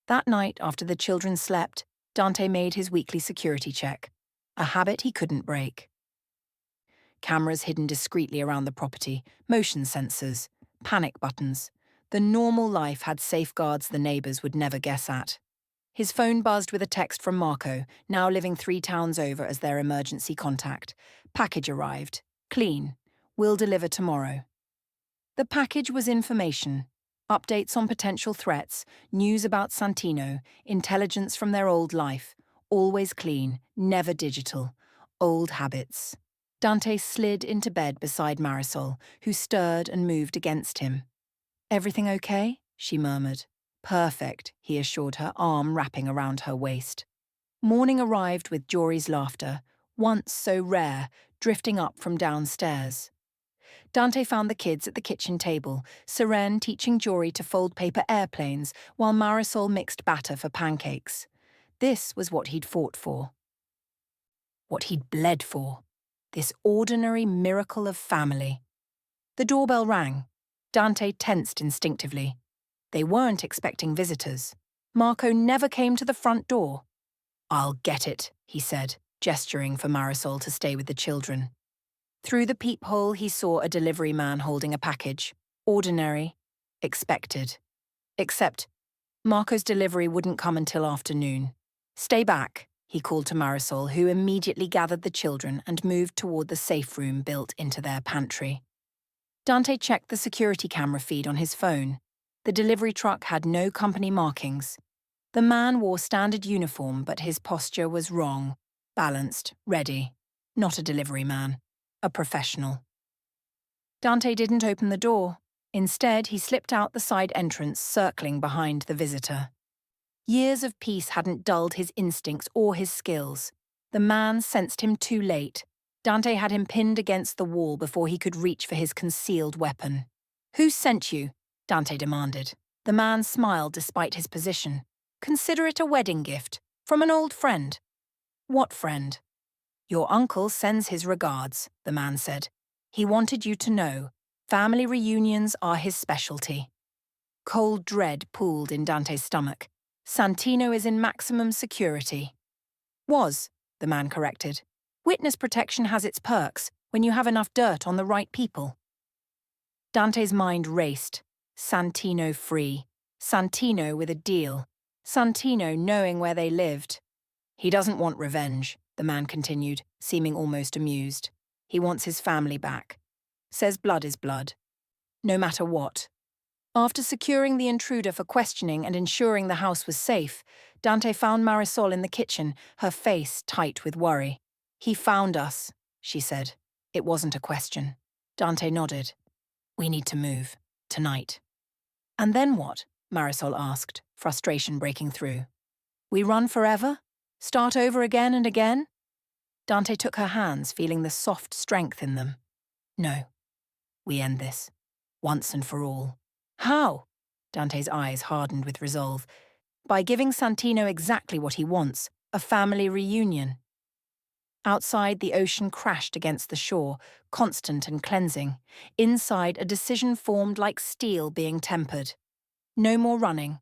That night, after the children slept, Dante made his weekly security check, a habit he couldn't break. Cameras hidden discreetly around the property, motion sensors, panic buttons. The normal life had safeguards the neighbors would never guess at. His phone buzzed with a text from Marco, now living 3 towns over as their emergency contact. "Package arrived. Clean. Will deliver tomorrow." The package was information. Updates on potential threats, news about Santino, intelligence from their old life. Always clean, never digital. Old habits. Dante slid into bed beside Marisol, who stirred and moved against him. "Everything okay?" she murmured. "Perfect," he assured her, arm wrapping around her waist. Morning arrived with Jory's laughter, once so rare, drifting up from downstairs. Dante found the kids at the kitchen table, Seren teaching Jory to fold paper airplanes while Marisol mixed batter for pancakes. This was what he'd fought for. What he'd bled for. This ordinary miracle of family. The doorbell rang. Dante tensed instinctively. They weren't expecting visitors. Marco never came to the front door. "I'll get it," he said, gesturing for Marisol to stay with the children. Through the peephole, he saw a delivery man holding a package. Ordinary. Expected. Except, Marco's delivery wouldn't come until afternoon. "Stay back," he called to Marisol, who immediately gathered the children and moved toward the safe room built into their pantry. Dante checked the security camera feed on his phone. The delivery truck had no company markings. The man wore standard uniform, but his posture was wrong. Balanced, ready. Not a delivery man. A professional. Dante didn't open the door. Instead, he slipped out the side entrance, circling behind the visitor. Years of peace hadn't dulled his instincts or his skills. The man sensed him too late. Dante had him pinned against the wall before he could reach for his concealed weapon. "Who sent you?" Dante demanded. The man smiled despite his position. "Consider it a wedding gift. From an old friend." "What friend?" "Your uncle sends his regards," the man said. "He wanted you to know. Family reunions are his specialty." Cold dread pooled in Dante's stomach. Santino is in maximum security. "Was," the man corrected. "Witness protection has its perks when you have enough dirt on the right people." Dante's mind raced. Santino free. Santino with a deal. Santino knowing where they lived. He doesn't want revenge, the man continued, seeming almost amused. He wants his family back. Says blood is blood. No matter what. After securing the intruder for questioning and ensuring the house was safe, Dante found Marisol in the kitchen, her face tight with worry. He found us, she said. It wasn't a question. Dante nodded. We need to move. Tonight. And then what? Marisol asked, frustration breaking through. We run forever? Start over again and again? Dante took her hands, feeling the soft strength in them. No. We end this. Once and for all. How? Dante's eyes hardened with resolve. By giving Santino exactly what he wants, a family reunion. Outside, the ocean crashed against the shore, constant and cleansing. Inside, a decision formed like steel being tempered. No more running.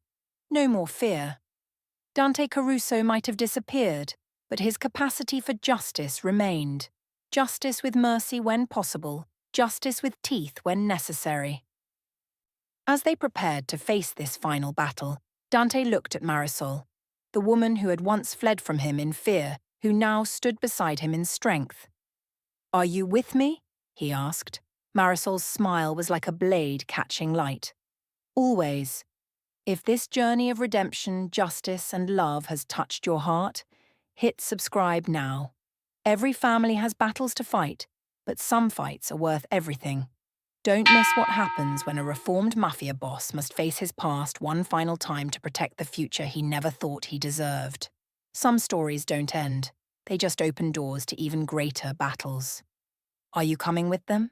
No more fear. Dante Caruso might have disappeared, but his capacity for justice remained. Justice with mercy when possible, justice with teeth when necessary. As they prepared to face this final battle, Dante looked at Marisol, the woman who had once fled from him in fear, who now stood beside him in strength. Are you with me? He asked. Marisol's smile was like a blade catching light. Always. If this journey of redemption, justice, and love has touched your heart, hit subscribe now. Every family has battles to fight, but some fights are worth everything. Don't miss what happens when a reformed mafia boss must face his past one final time to protect the future he never thought he deserved. Some stories don't end. They just open doors to even greater battles. Are you coming with them?